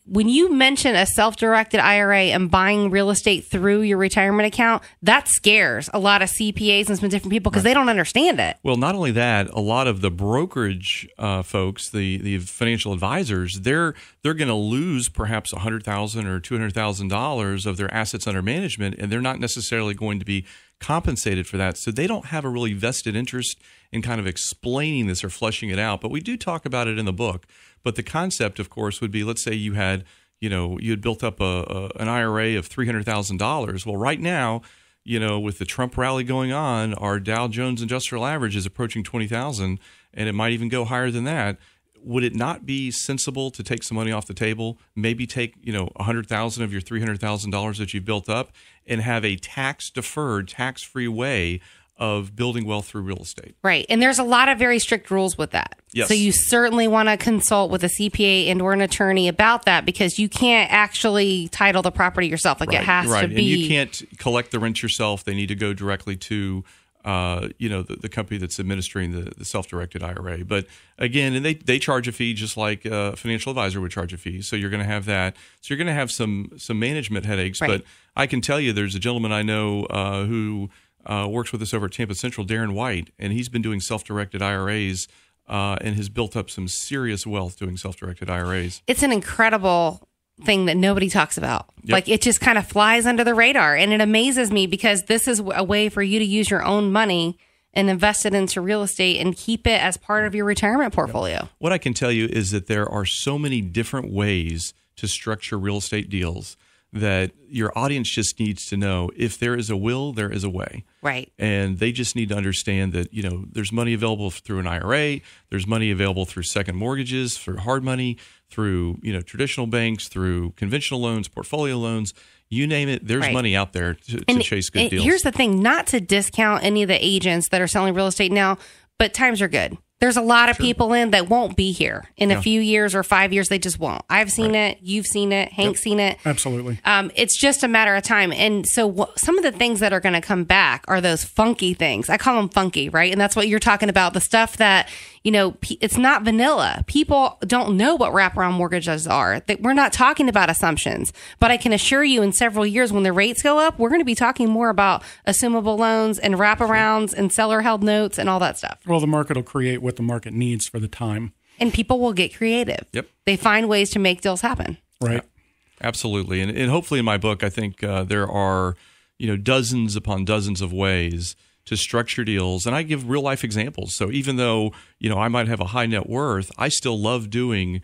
Speaker 13: When you mention a self-directed IRA and buying real estate through your retirement account, that scares a lot of CPAs and some different people because they don't understand it.
Speaker 14: Well, not only that, a lot of the brokerage folks, the financial advisors, they're going to lose perhaps $100,000 or $200,000 of their assets under management, and they're not necessarily going to be compensated for that. So they don't have a really vested interest in kind of explaining this or fleshing it out. But we do talk about it in the book. But the concept, of course, would be, let's say you had built up an IRA of $300,000. Well, right now, with the Trump rally going on, our Dow Jones Industrial Average is approaching 20,000, and it might even go higher than that. Would it not be sensible to take some money off the table, maybe take $100,000 of your $300,000 that you've built up, and have a tax-deferred, tax-free way of building wealth through real estate?
Speaker 13: Right. And there's a lot of very strict rules with that.
Speaker 14: Yes.
Speaker 13: So you certainly want to consult with a CPA and or an attorney about that, because you can't actually title the property yourself. Like, it has to be.
Speaker 14: And you can't collect the rent yourself. They need to go directly to the company that's administering the self-directed IRA. But again, and they charge a fee just like a financial advisor would charge a fee. So you're going to have that. So you're going to have some management headaches. Right. But I can tell you, there's a gentleman I know who works with us over at Tampa Central, Darren White, and he's been doing self-directed IRAs and has built up some serious wealth doing self-directed IRAs.
Speaker 13: It's an incredible thing that nobody talks about.
Speaker 14: Yep.
Speaker 13: Like, it just kind of flies under the radar. And it amazes me, because this is a way for you to use your own money and invest it into real estate and keep it as part of your retirement portfolio.
Speaker 14: Yep. What I can tell you is that there are so many different ways to structure real estate deals that your audience just needs to know, if there is a will, there is a way.
Speaker 13: Right.
Speaker 14: And they just need to understand that, there's money available through an IRA, there's money available through second mortgages, for hard money, through, traditional banks, through conventional loans, portfolio loans, you name it, there's money out there to chase good deals.
Speaker 13: Here's the thing, not to discount any of the agents that are selling real estate now, but times are good. There's a lot of people that won't be here in a few years or 5 years. They just won't. I've seen it. You've seen it. Hank's seen it.
Speaker 15: Absolutely.
Speaker 13: It's just a matter of time. And so some of the things that are going to come back are those funky things. I call them funky, right? And that's what you're talking about. The stuff that, it's not vanilla. People don't know what wraparound mortgages are. We're not talking about assumptions. But I can assure you, in several years, when the rates go up, we're going to be talking more about assumable loans and wraparounds and seller-held notes and all that stuff.
Speaker 15: Well, the market will create what the market needs for the time.
Speaker 13: And people will get creative.
Speaker 14: Yep.
Speaker 13: They find ways to make deals happen.
Speaker 15: Right.
Speaker 14: Yeah, absolutely. And hopefully in my book, I think there are, dozens upon dozens of ways to structure deals. And I give real life examples. So even though, I might have a high net worth, I still love doing,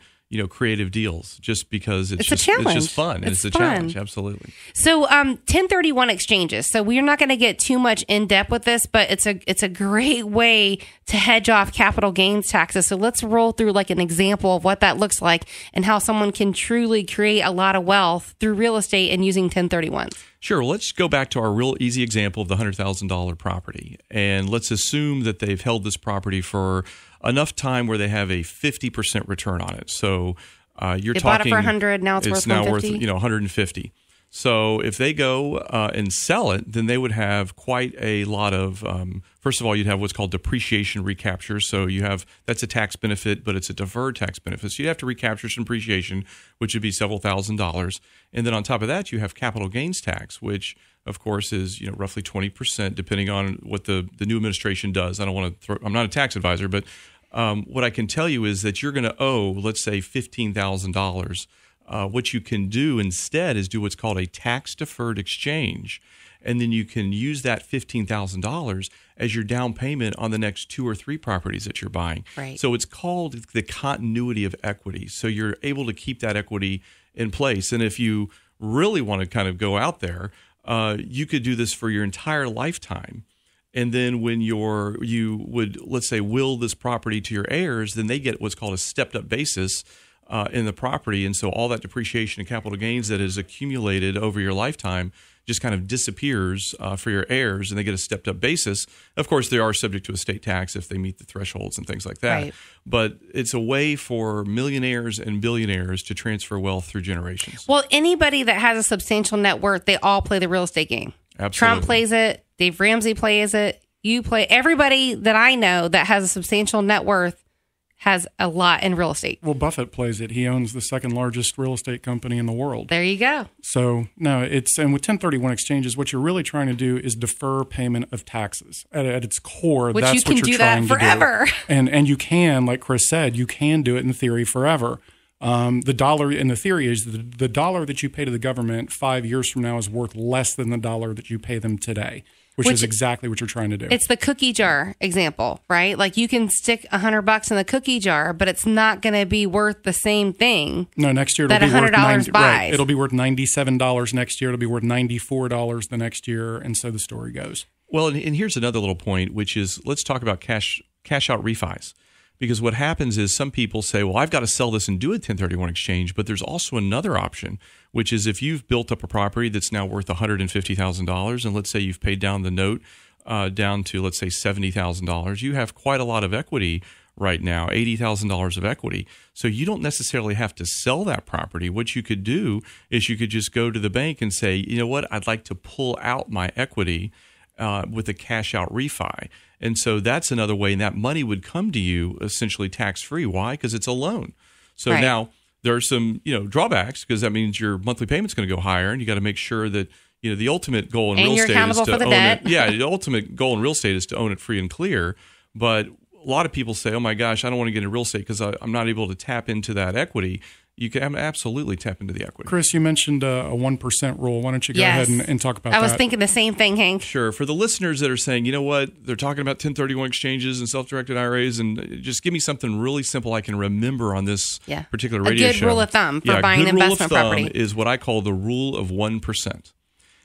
Speaker 14: creative deals, just because it's
Speaker 13: a challenge.
Speaker 14: It's just fun. It's a challenge. Absolutely.
Speaker 13: So 1031 exchanges. So we're not going to get too much in depth with this, but it's a great way to hedge off capital gains taxes. So let's roll through like an example of what that looks like and how someone can truly create a lot of wealth through real estate and using 1031s.
Speaker 14: Sure. Let's go back to our real easy example of the $100,000 property. And let's assume that they've held this property for enough time where they have a 50% return on it. So you're talking... They bought it
Speaker 13: for 100, now it's worth 150?
Speaker 14: It's now worth, 150. So if they go and sell it, then they would have quite a lot of... first of all, you'd have what's called depreciation recapture. So that's a tax benefit, but it's a deferred tax benefit. So you'd have to recapture some depreciation, which would be several $1,000s. And then on top of that, you have capital gains tax, which of course is roughly 20%, depending on what the new administration does. I don't want to I'm not a tax advisor, but What I can tell you is that you're going to owe, let's say, $15,000. What you can do instead is do what's called a tax-deferred exchange, and then you can use that $15,000 as your down payment on the next 2 or 3 properties that you're buying.
Speaker 13: Right.
Speaker 14: So it's called the continuity of equity. So you're able to keep that equity in place. And if you really want to kind of go out there, you could do this for your entire lifetime. And then when you would, let's say, will this property to your heirs, then they get what's called a stepped-up basis in the property. And so all that depreciation and capital gains that is accumulated over your lifetime just kind of disappears for your heirs, and they get a stepped-up basis. Of course, they are subject to estate tax if they meet the thresholds and things like that.
Speaker 13: Right.
Speaker 14: But it's a way for millionaires and billionaires to transfer wealth through generations.
Speaker 13: Well, anybody that has a substantial net worth, they all play the real estate game.
Speaker 14: Absolutely.
Speaker 13: Trump plays it. Dave Ramsey plays it. You play. Everybody that I know that has a substantial net worth has a lot in real estate.
Speaker 15: Well, Buffett plays it. He owns the second largest real estate company in the world.
Speaker 13: There you go.
Speaker 15: So, no, and with 1031 exchanges, what you're really trying to do is defer payment of taxes. At its core,
Speaker 13: Which
Speaker 15: that's
Speaker 13: you can
Speaker 15: what you're
Speaker 13: do that
Speaker 15: trying
Speaker 13: forever.
Speaker 15: to do. And you can, like Chris said, you can do it in theory forever. The dollar in the theory is the dollar that you pay to the government 5 years from now is worth less than the dollar that you pay them today. Which is exactly what you're trying to do.
Speaker 13: It's the cookie jar example, right? Like you can stick $100 in the cookie jar, but it's not going to be worth the same thing.
Speaker 15: No, next year it'll be worth $90. Right, it'll be worth $97 next year. It'll be worth $94 the next year, and so the story goes.
Speaker 14: Well, and here's another little point, which is let's talk about cash out refis. Because what happens is some people say, well, I've got to sell this and do a 1031 exchange, but there's also another option, which is if you've built up a property that's now worth $150,000, and let's say you've paid down the note down to, let's say, $70,000, you have quite a lot of equity right now, $80,000 of equity. So you don't necessarily have to sell that property. What you could do is you could just go to the bank and say, you know what, I'd like to pull out my equity with a cash out refi. And so that's another way, and that money would come to you essentially tax-free. Why? Because it's a loan. So now there are some, drawbacks, because that means your monthly payment's going to go higher, and you got to make sure that, the ultimate goal in real estate is to own it. Yeah, the ultimate goal in real estate is to own it free and clear. But a lot of people say, oh my gosh, I don't want to get into real estate because I'm not able to tap into that equity. You can absolutely tap into the equity.
Speaker 15: Chris, you mentioned a 1% rule. Why don't you go ahead and talk about that?
Speaker 13: I was thinking the same thing, Hank.
Speaker 14: Sure. For the listeners that are saying, you know what, they're talking about 1031 exchanges and self-directed IRAs, and just give me something really simple I can remember on this particular radio show.
Speaker 13: A good rule of thumb for buying an investment property.
Speaker 14: A good rule of thumb is what I call the rule of 1%.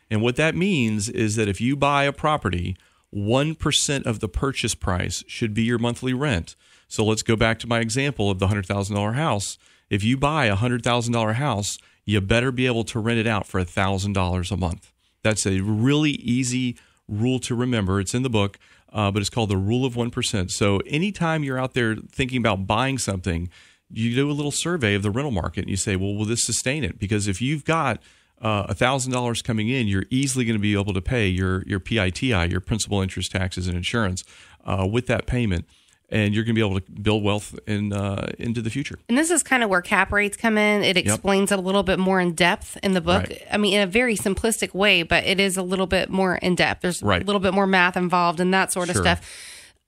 Speaker 14: And what that means is that if you buy a property, 1% of the purchase price should be your monthly rent. So let's go back to my example of the $100,000 house. If you buy a $100,000 house, you better be able to rent it out for $1,000 a month. That's a really easy rule to remember. It's in the book, but it's called the rule of 1%. So anytime you're out there thinking about buying something, you do a little survey of the rental market and you say, well, will this sustain it? Because if you've got $1,000 coming in, you're easily going to be able to pay your PITI, your principal, interest, taxes, and insurance with that payment. And you're going to be able to build wealth into the future. And
Speaker 13: this is kind of where cap rates come in. It explains it a little bit more in depth in the book. Right. I mean, in a very simplistic way, but it is a little bit more in depth. There's a little bit more math involved and that sort of stuff.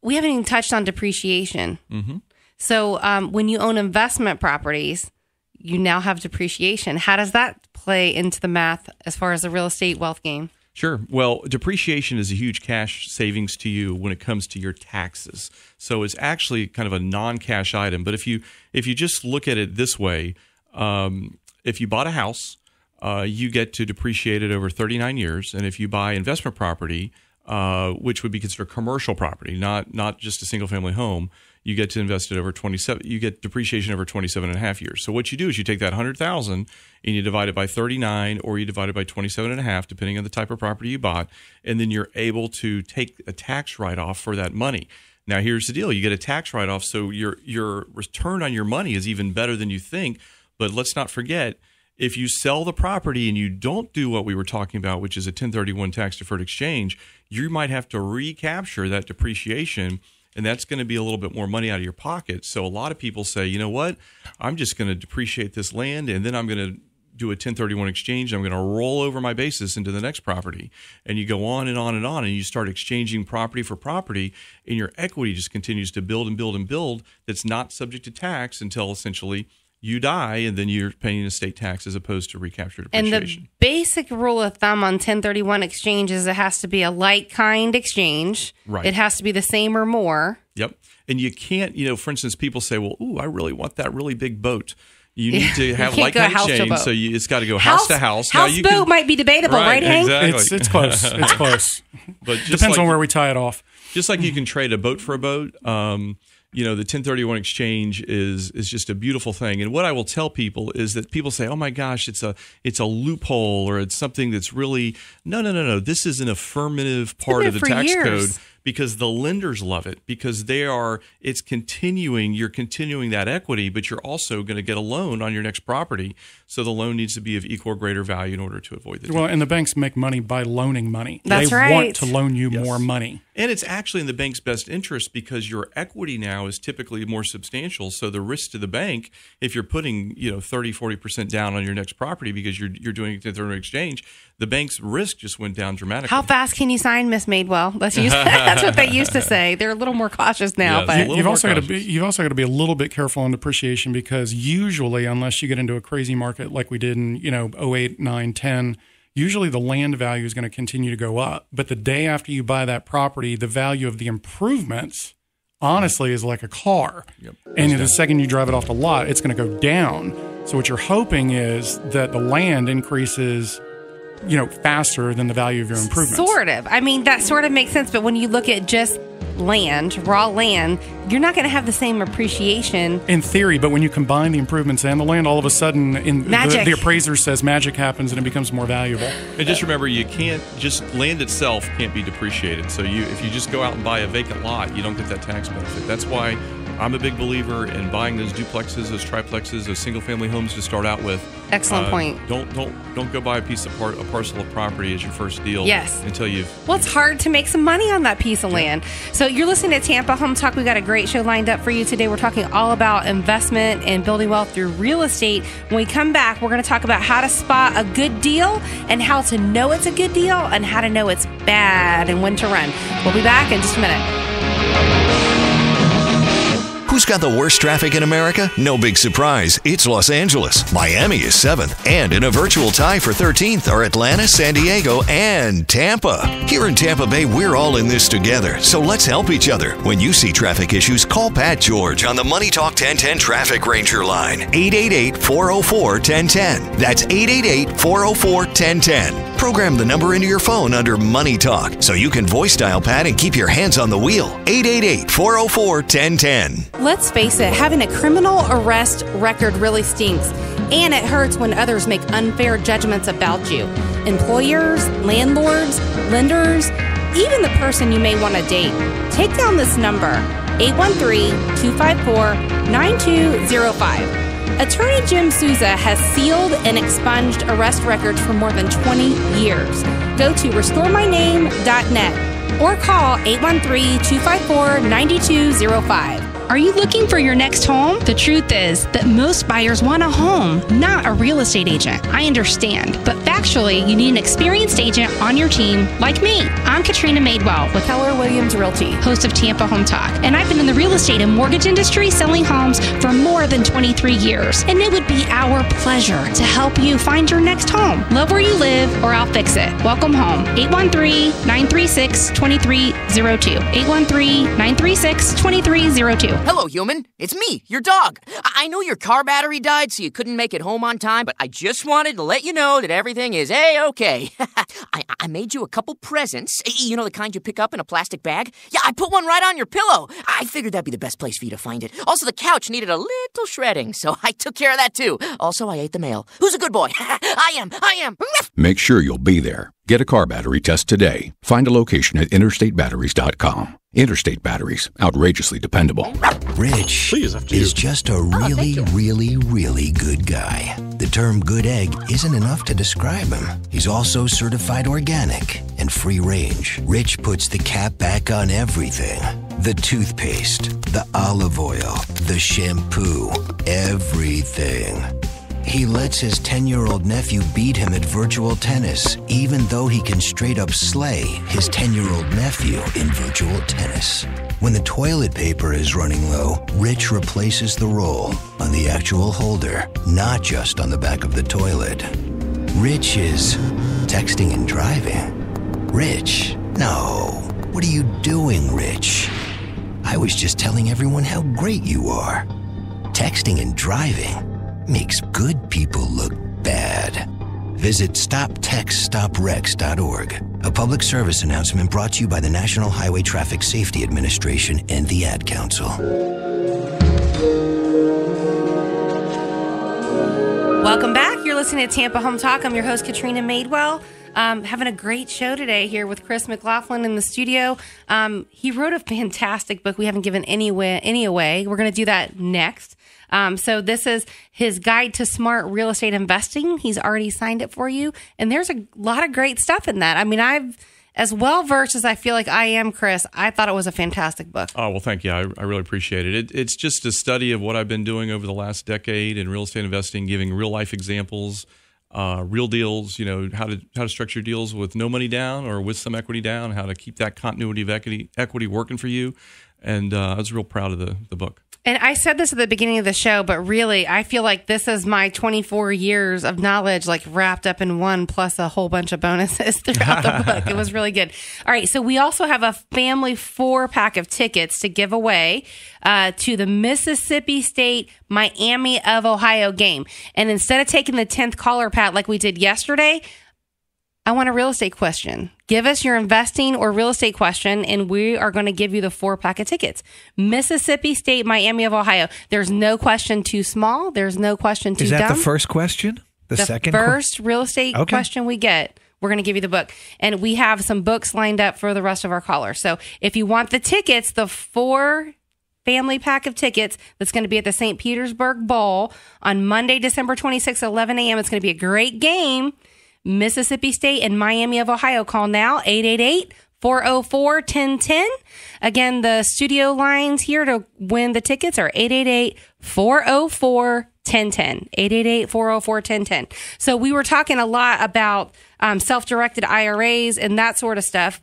Speaker 13: We haven't even touched on depreciation. Mm-hmm. So when you own investment properties, you now have depreciation. How does that play into the math as far as the real estate wealth game?
Speaker 14: Sure. Well, depreciation is a huge cash savings to you when it comes to your taxes. So it's actually kind of a non-cash item. But if you just look at it this way, if you bought a house, you get to depreciate it over 39 years. And if you buy investment property, which would be considered commercial property, not just a single-family home, you get to invest it over 27. You get depreciation over 27 and a half years. So what you do is you take that $100,000 and you divide it by 39, or you divide it by 27 and a half, depending on the type of property you bought, and then you're able to take a tax write-off for that money. Now, here's the deal: you get a tax write-off, so your return on your money is even better than you think. But let's not forget, if you sell the property and you don't do what we were talking about, which is a 1031 tax-deferred exchange, you might have to recapture that depreciation. And that's going to be a little bit more money out of your pocket. So a lot of people say, you know what, I'm just going to depreciate this land, and then I'm going to do a 1031 exchange. I'm going to roll over my basis into the next property. And you go on and on and on, and you start exchanging property for property, and your equity just continues to build and build and build. That's not subject to tax until essentially you die, and then you're paying estate tax as opposed to recapture depreciation.
Speaker 13: And the basic rule of thumb on 1031 exchange is it has to be a like kind exchange.
Speaker 14: Right.
Speaker 13: It has to be the same or more.
Speaker 14: Yep. And you can't, for instance, people say, well, I really want that really big boat. You need to have like kind exchange, so it's got to go house to house.
Speaker 13: Houseboat might be debatable, right, Hank?
Speaker 14: Exactly.
Speaker 15: It's close. It's close.
Speaker 14: But
Speaker 15: depends on where we tie it off.
Speaker 14: Just like you can trade a boat for a boat, the 1031 exchange is just a beautiful thing. And what I will tell people is that people say, "Oh my gosh, it's a loophole, or it's something that's really no. This is an affirmative part of the tax code." Because the lenders love it, because it's continuing, you're continuing that equity, but you're also going to get a loan on your next property. So the loan needs to be of equal or greater value in order to avoid the tax.
Speaker 15: Well, and the banks make money by loaning money.
Speaker 13: That's right.
Speaker 15: They want to loan you more money.
Speaker 14: And it's actually in the bank's best interest because your equity now is typically more substantial. So the risk to the bank, if you're putting 30-40% down on your next property because you're doing a 1031 exchange, the bank's risk just went down dramatically.
Speaker 13: How fast can you sign, Miss Madewell? That's what they used to say. They're a little more cautious now.
Speaker 14: Yes,
Speaker 13: but
Speaker 14: you've also
Speaker 15: got to be a little bit careful on depreciation, because usually, unless you get into a crazy market like we did in 08, 9, 10, usually the land value is going to continue to go up. But the day after you buy that property, the value of the improvements honestly is like a car.
Speaker 14: Yep.
Speaker 15: And the second you drive it off the lot, it's going to go down. So what you're hoping is that the land increases faster than the value of your improvements.
Speaker 13: Sort of. I mean, that sort of makes sense. But when you look at just land, raw land, you're not going to have the same appreciation.
Speaker 15: In theory, but when you combine the improvements and the land, all of a sudden, the appraiser says magic happens and it becomes more valuable.
Speaker 14: And just remember, land itself can't be depreciated. So if you just go out and buy a vacant lot, you don't get that tax benefit. That's why I'm a big believer in buying those duplexes, those triplexes, those single-family homes to start out with.
Speaker 13: Excellent point.
Speaker 14: Don't go buy a parcel of property as your first deal.
Speaker 13: Yes.
Speaker 14: Until you've.
Speaker 13: Well, it's hard to make some money on that piece of land. So you're listening to Tampa Home Talk. We got a great show lined up for you today. We're talking all about investment and building wealth through real estate. When we come back, we're going to talk about how to spot a good deal and how to know it's a good deal and how to know it's bad and when to run. We'll be back in just a minute.
Speaker 10: Who's got the worst traffic in America? No big surprise. It's Los Angeles. Miami is 7th. And in a virtual tie for 13th are Atlanta, San Diego, and Tampa. Here in Tampa Bay, we're all in this together. So let's help each other. When you see traffic issues, call Pat George on the Money Talk 1010 Traffic Ranger line. 888-404-1010. That's 888-404-1010. Program the number into your phone under Money Talk so you can voice dial Pat and keep your hands on the wheel. 888-404-1010.
Speaker 13: Let's face it, having a criminal arrest record really stinks, and it hurts when others make unfair judgments about you. Employers, landlords, lenders, even the person you may want to date. Take down this number, 813-254-9205. Attorney Jim Souza has sealed and expunged arrest records for more than 20 years. Go to restoremyname.net or call 813-254-9205.
Speaker 18: Are you looking for your next home? The truth is that most buyers want a home, not a real estate agent. I understand, but factually, you need an experienced agent on your team like me. I'm Katrina Madewell with
Speaker 13: Keller Williams Realty,
Speaker 18: host of Tampa Home Talk, and I've been in the real estate and mortgage industry selling homes for more than 23 years, and it would be our pleasure to help you find your next home. Love where you live, or I'll fix it. Welcome home. 813-936-2302. 813-936-2302.
Speaker 2: Hello, human. It's me, your dog. I know your car battery died, so you couldn't make it home on time, but I just wanted to let you know that everything is A-okay. I made you a couple presents. You know, the kind you pick up in a plastic bag? Yeah, I put one right on your pillow. I figured that'd be the best place for you to find it. Also, the couch needed a little shredding, so I took care of that too. Also, I ate the mail. Who's a good boy? I am.
Speaker 3: Make sure you'll be there. Get a car battery test today. Find a location at interstatebatteries.com. Interstate Batteries. Outrageously dependable.
Speaker 4: Rich is just a really, really, really good guy. The term good egg isn't enough to describe him. He's also certified organic and free range. Rich puts the cap back on everything. The toothpaste, the olive oil, the shampoo, everything. He lets his 10-year-old nephew beat him at virtual tennis, even though he can straight up slay his 10-year-old nephew in virtual tennis. When the toilet paper is running low, Rich replaces the roll on the actual holder, not just on the back of the toilet. Rich is texting and driving. Rich? No. What are you doing, Rich? I was just telling everyone how great you are. Texting and driving makes good people look bad. Visit StopTextStopWrecks.org. A public service announcement brought to you by the National Highway Traffic Safety Administration and the Ad Council.
Speaker 13: Welcome back. You're listening to Tampa Home Talk. I'm your host, Katrina Madewell. Having a great show today here with Chris McLaughlin in the studio. He wrote a fantastic book. We haven't given any away. We're going to do that next. So this is his guide to smart real estate investing. He's already signed it for you. And there's a lot of great stuff in that. I mean, I've, as well versed as I feel like I am, Chris, I thought it was a fantastic book.
Speaker 14: Oh, well, thank you. I really appreciate it. It's just a study of what I've been doing over the last decade in real estate investing, giving real life examples, real deals, how to structure deals with no money down or with some equity down, how to keep that continuity of equity working for you. And I was real proud of the book.
Speaker 13: And I said this at the beginning of the show, but really, I feel like this is my 24 years of knowledge, like wrapped up in one, plus a whole bunch of bonuses throughout the book. It was really good. All right. So we also have a family 4-pack of tickets to give away to the Mississippi State Miami of Ohio game. And instead of taking the 10th caller, Pat, like we did yesterday, I want a real estate question. Give us your investing or real estate question, and we are going to give you the 4-pack of tickets. Mississippi State, Miami of Ohio. There's no question too small. There's no question too dumb.
Speaker 8: Is that the first question? The second?
Speaker 13: First real estate question we get, we're going to give you the book. And we have some books lined up for the rest of our callers. So if you want the tickets, the 4 family pack of tickets that's going to be at the St. Petersburg Bowl on Monday, December 26th at 11 a.m. It's going to be a great game. Mississippi State and Miami of Ohio. Call now, 888-404-1010. Again, the studio lines here to win the tickets are 888-404-1010. 888-404-1010. So we were talking a lot about self-directed IRAs and that sort of stuff.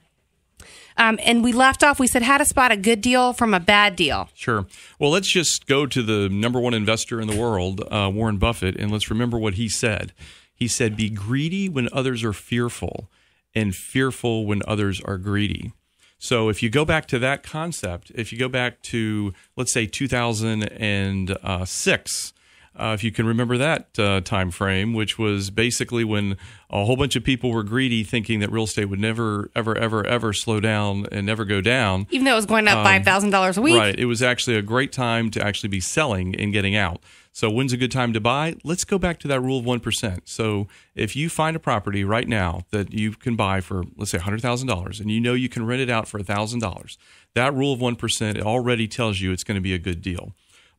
Speaker 13: And we left off, we said how to spot a good deal from a bad deal.
Speaker 14: Sure. Well, let's just go to the number one investor in the world, Warren Buffett, and let's remember what he said. He said, be greedy when others are fearful and fearful when others are greedy. So if you go back to that concept, if you go back to, let's say, 2006, if you can remember that time frame, which was basically when a whole bunch of people were greedy, thinking that real estate would never, ever, ever, ever slow down and never go down.
Speaker 13: Even though it was going up $5,000 a week.
Speaker 14: Right. It was actually a great time to actually be selling and getting out. So when's a good time to buy? Let's go back to that rule of 1%. So if you find a property right now that you can buy for, let's say, $100,000, and you know you can rent it out for $1,000, that rule of 1% already tells you it's going to be a good deal.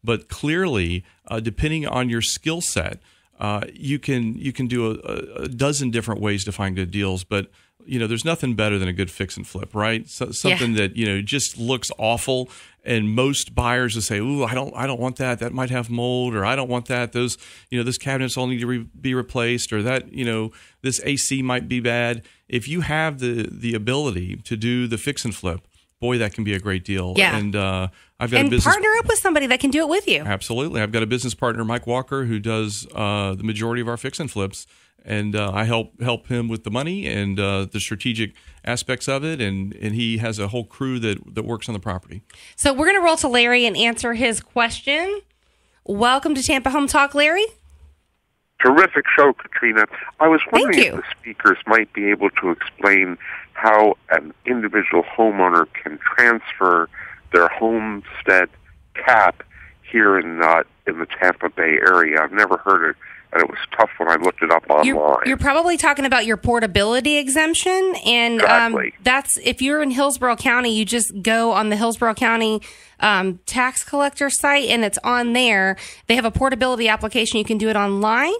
Speaker 14: But clearly, depending on your skill set, you can do a dozen different ways to find good deals. But there's nothing better than a good fix and flip, right? So, something that just looks awful, and most buyers will say, "Ooh, I don't want that. That might have mold," or "I don't want that. Those those cabinets all need to be replaced," or that this AC might be bad. If you have the ability to do the fix and flip, boy, that can be a great deal.
Speaker 13: Yeah.
Speaker 14: And I've got a business
Speaker 13: partner up with somebody that can do it with you.
Speaker 14: Absolutely. I've got a business partner, Mike Walker, who does the majority of our fix and flips. And I help him with the money and the strategic aspects of it. And he has a whole crew that works on the property.
Speaker 13: So we're going to roll to Larry and answer his question. Welcome to Tampa Home Talk, Larry.
Speaker 1: Terrific show, Katrina. I was wondering if the speakers might be able to explain how an individual homeowner can transfer their homestead cap here in the Tampa Bay area. I've never heard it, and it was tough when I looked it up online.
Speaker 13: You're probably talking about your portability exemption, and
Speaker 1: exactly.
Speaker 13: That's if you're in Hillsborough County, you just go on the Hillsborough County tax collector site, and it's on there. They have a portability application. You can do it online,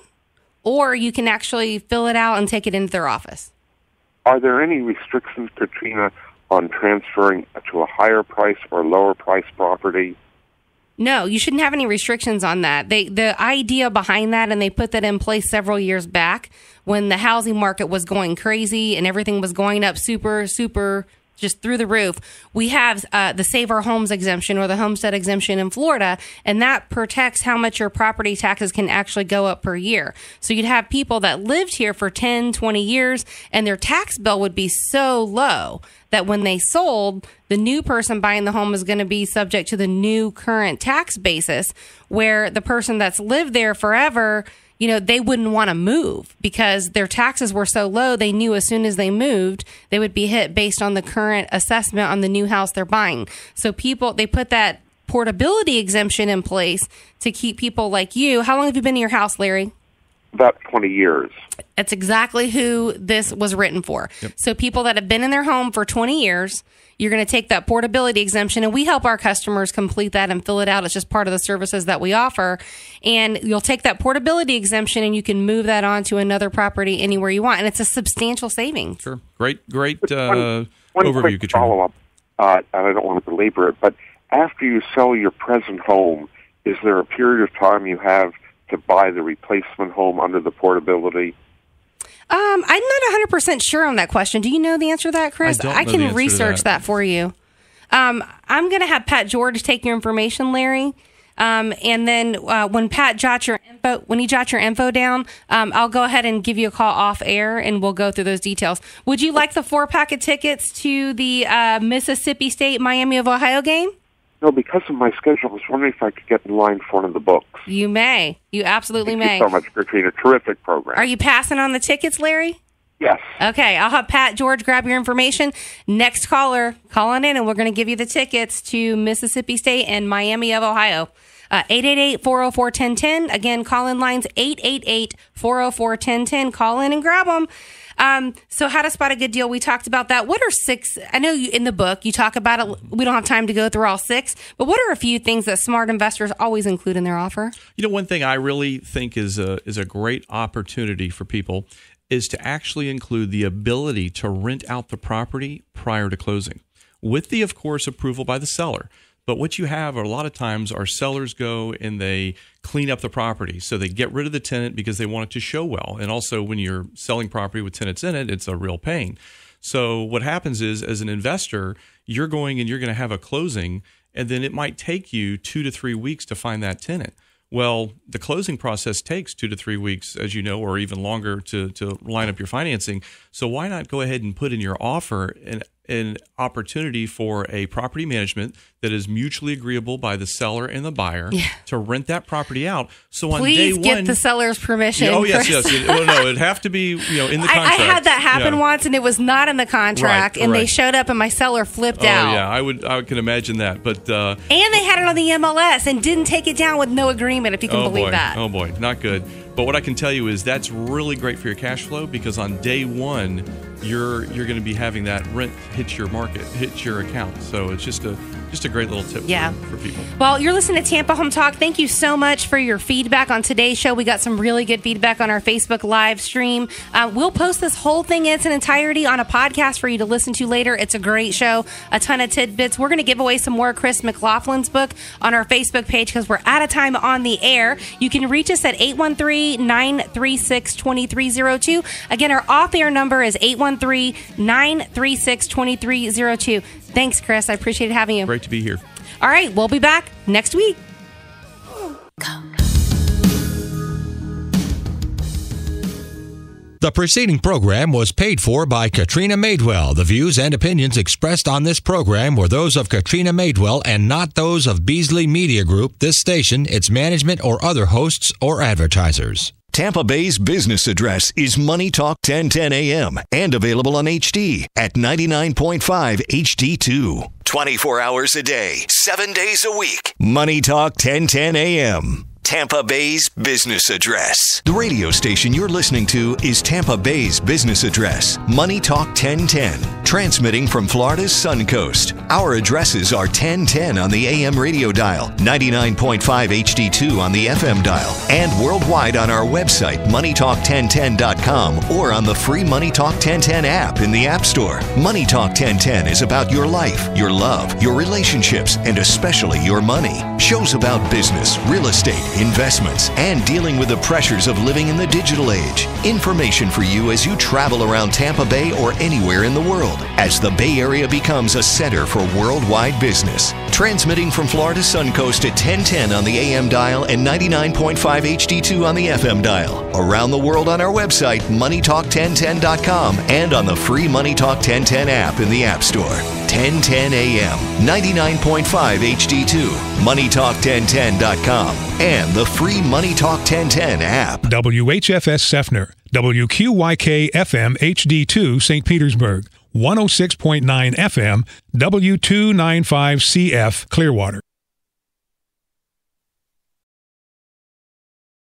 Speaker 13: or you can actually fill it out and take it into their office.
Speaker 1: Are there any restrictions, Katrina, on transferring to a higher price or lower price property?
Speaker 13: No, you shouldn't have any restrictions on that. The idea behind that, and they put that in place several years back when the housing market was going crazy and everything was going up super just through the roof. We have the Save Our Homes exemption or the homestead exemption in Florida, and that protects how much your property taxes can actually go up per year. So you'd have people that lived here for 10, 20 years, and their tax bill would be so low that when they sold, the new person buying the home is going to be subject to the new current tax basis, where the person that's lived there forever, they wouldn't want to move because their taxes were so low. They knew as soon as they moved, they would be hit based on the current assessment on the new house they're buying. So they put that portability exemption in place to keep people like you. How long have you been in your house, Larry?
Speaker 1: About 20 years.
Speaker 13: That's exactly who this was written for. Yep. So people that have been in their home for 20 years, you're going to take that portability exemption, and we help our customers complete that and fill it out. It's just part of the services that we offer. And you'll take that portability exemption, and you can move that on to another property anywhere you want. And it's a substantial savings.
Speaker 14: Sure. Great
Speaker 1: one
Speaker 14: overview,
Speaker 1: quick follow-up, and I don't want to belabor it, but after you sell your present home, is there a period of time you have to buy the replacement home under the portability?
Speaker 13: I'm not 100% sure on that question. Do you know the answer to that, Chris? I can research that for you. I'm going to have Pat George take your information, Larry. And then when Pat jots your info down, I'll go ahead and give you a call off air, and we'll go through those details. Would you like the 4-pack of tickets to the Mississippi State Miami of Ohio game?
Speaker 1: No, because of my schedule, I was wondering if I could get in line for one of the books.
Speaker 13: You may. You absolutely may.
Speaker 1: Thank you so much, Katrina. Terrific program.
Speaker 13: Are you passing on the tickets, Larry?
Speaker 1: Yes.
Speaker 13: Okay, I'll have Pat George grab your information. Next caller, call on in, and we're going to give you the tickets to Mississippi State and Miami of Ohio. 888-404-1010. Again, call-in lines 888-404-1010. Call in and grab them. So how to spot a good deal, we talked about that. What are 6, I know in the book you talk about it, we don't have time to go through all 6, but what are a few things that smart investors always include in their offer?
Speaker 14: One thing I really think is a great opportunity for people is to actually include the ability to rent out the property prior to closing, with the, of course, approval by the seller. But what you have a lot of times are sellers go and they clean up the property. So they get rid of the tenant because they want it to show well. And also when you're selling property with tenants in it, it's a real pain. So what happens is, as an investor, you're going and you're going to have a closing, and then it might take you 2 to 3 weeks to find that tenant. Well, the closing process takes 2 to 3 weeks, as you know, or even longer to line up your financing. So why not go ahead and put in your offer an opportunity for a property management that is mutually agreeable by the seller and the buyer to rent that property out. So on day one,
Speaker 13: please get the seller's permission.
Speaker 14: Oh yes. Well, no, it'd have to be in the contract.
Speaker 13: I had that happen once, and it was not in the contract, and they showed up, and my seller flipped out.
Speaker 14: Oh yeah, I can imagine that. But
Speaker 13: and they had it on the MLS and didn't take it down with no agreement. If you can believe that.
Speaker 14: Oh boy, not good. But what I can tell you is that's really great for your cash flow, because on day one, you're going to be having that rent hit your account. So it's just a great little tip for people.
Speaker 13: Well, you're listening to Tampa Home Talk. Thank you so much for your feedback on today's show. We got some really good feedback on our Facebook live stream. We'll post this whole thing in its entirety on a podcast for you to listen to later. It's a great show, a ton of tidbits. We're going to give away some more Chris McLaughlin's book on our Facebook page because we're out of time on the air. You can reach us at 813-936-2302. Again, our off-air number is 813-936-2302. Thanks, Chris. I appreciate having you.
Speaker 14: Great to be here.
Speaker 13: All right, we'll be back next week.
Speaker 11: The preceding program was paid for by Katrina Madewell. The views and opinions expressed on this program were those of Katrina Madewell and not those of Beasley Media Group, this station, its management, or other hosts or advertisers.
Speaker 10: Tampa Bay's business address is Money Talk 1010 AM and available on HD at 99.5 HD2. 24 hours a day, 7 days a week. Money Talk 1010 AM. Tampa Bay's business address. The radio station you're listening to is Tampa Bay's business address, Money Talk 1010, transmitting from Florida's Sun Coast. Our addresses are 1010 on the AM radio dial, 99.5 HD2 on the FM dial, and worldwide on our website, moneytalk1010.com, or on the free Money Talk 1010 app in the App Store. Money Talk 1010 is about your life, your love, your relationships, and especially your money. Shows about business, real estate, investments, and dealing with the pressures of living in the digital age. Information for you as you travel around Tampa Bay or anywhere in the world, as the Bay Area becomes a center for worldwide business. Transmitting from Florida's Sun Coast at 1010 on the AM dial and 99.5 HD2 on the FM dial. Around the world on our website, moneytalk1010.com, and on the free Money Talk 1010 app in the App Store. 1010 AM, 99.5 HD2, moneytalk1010.com, and the free Money Talk 1010 app.
Speaker 5: WHFS Seffner, WQYK FM HD2 St. Petersburg, 106.9 FM, W295CF Clearwater.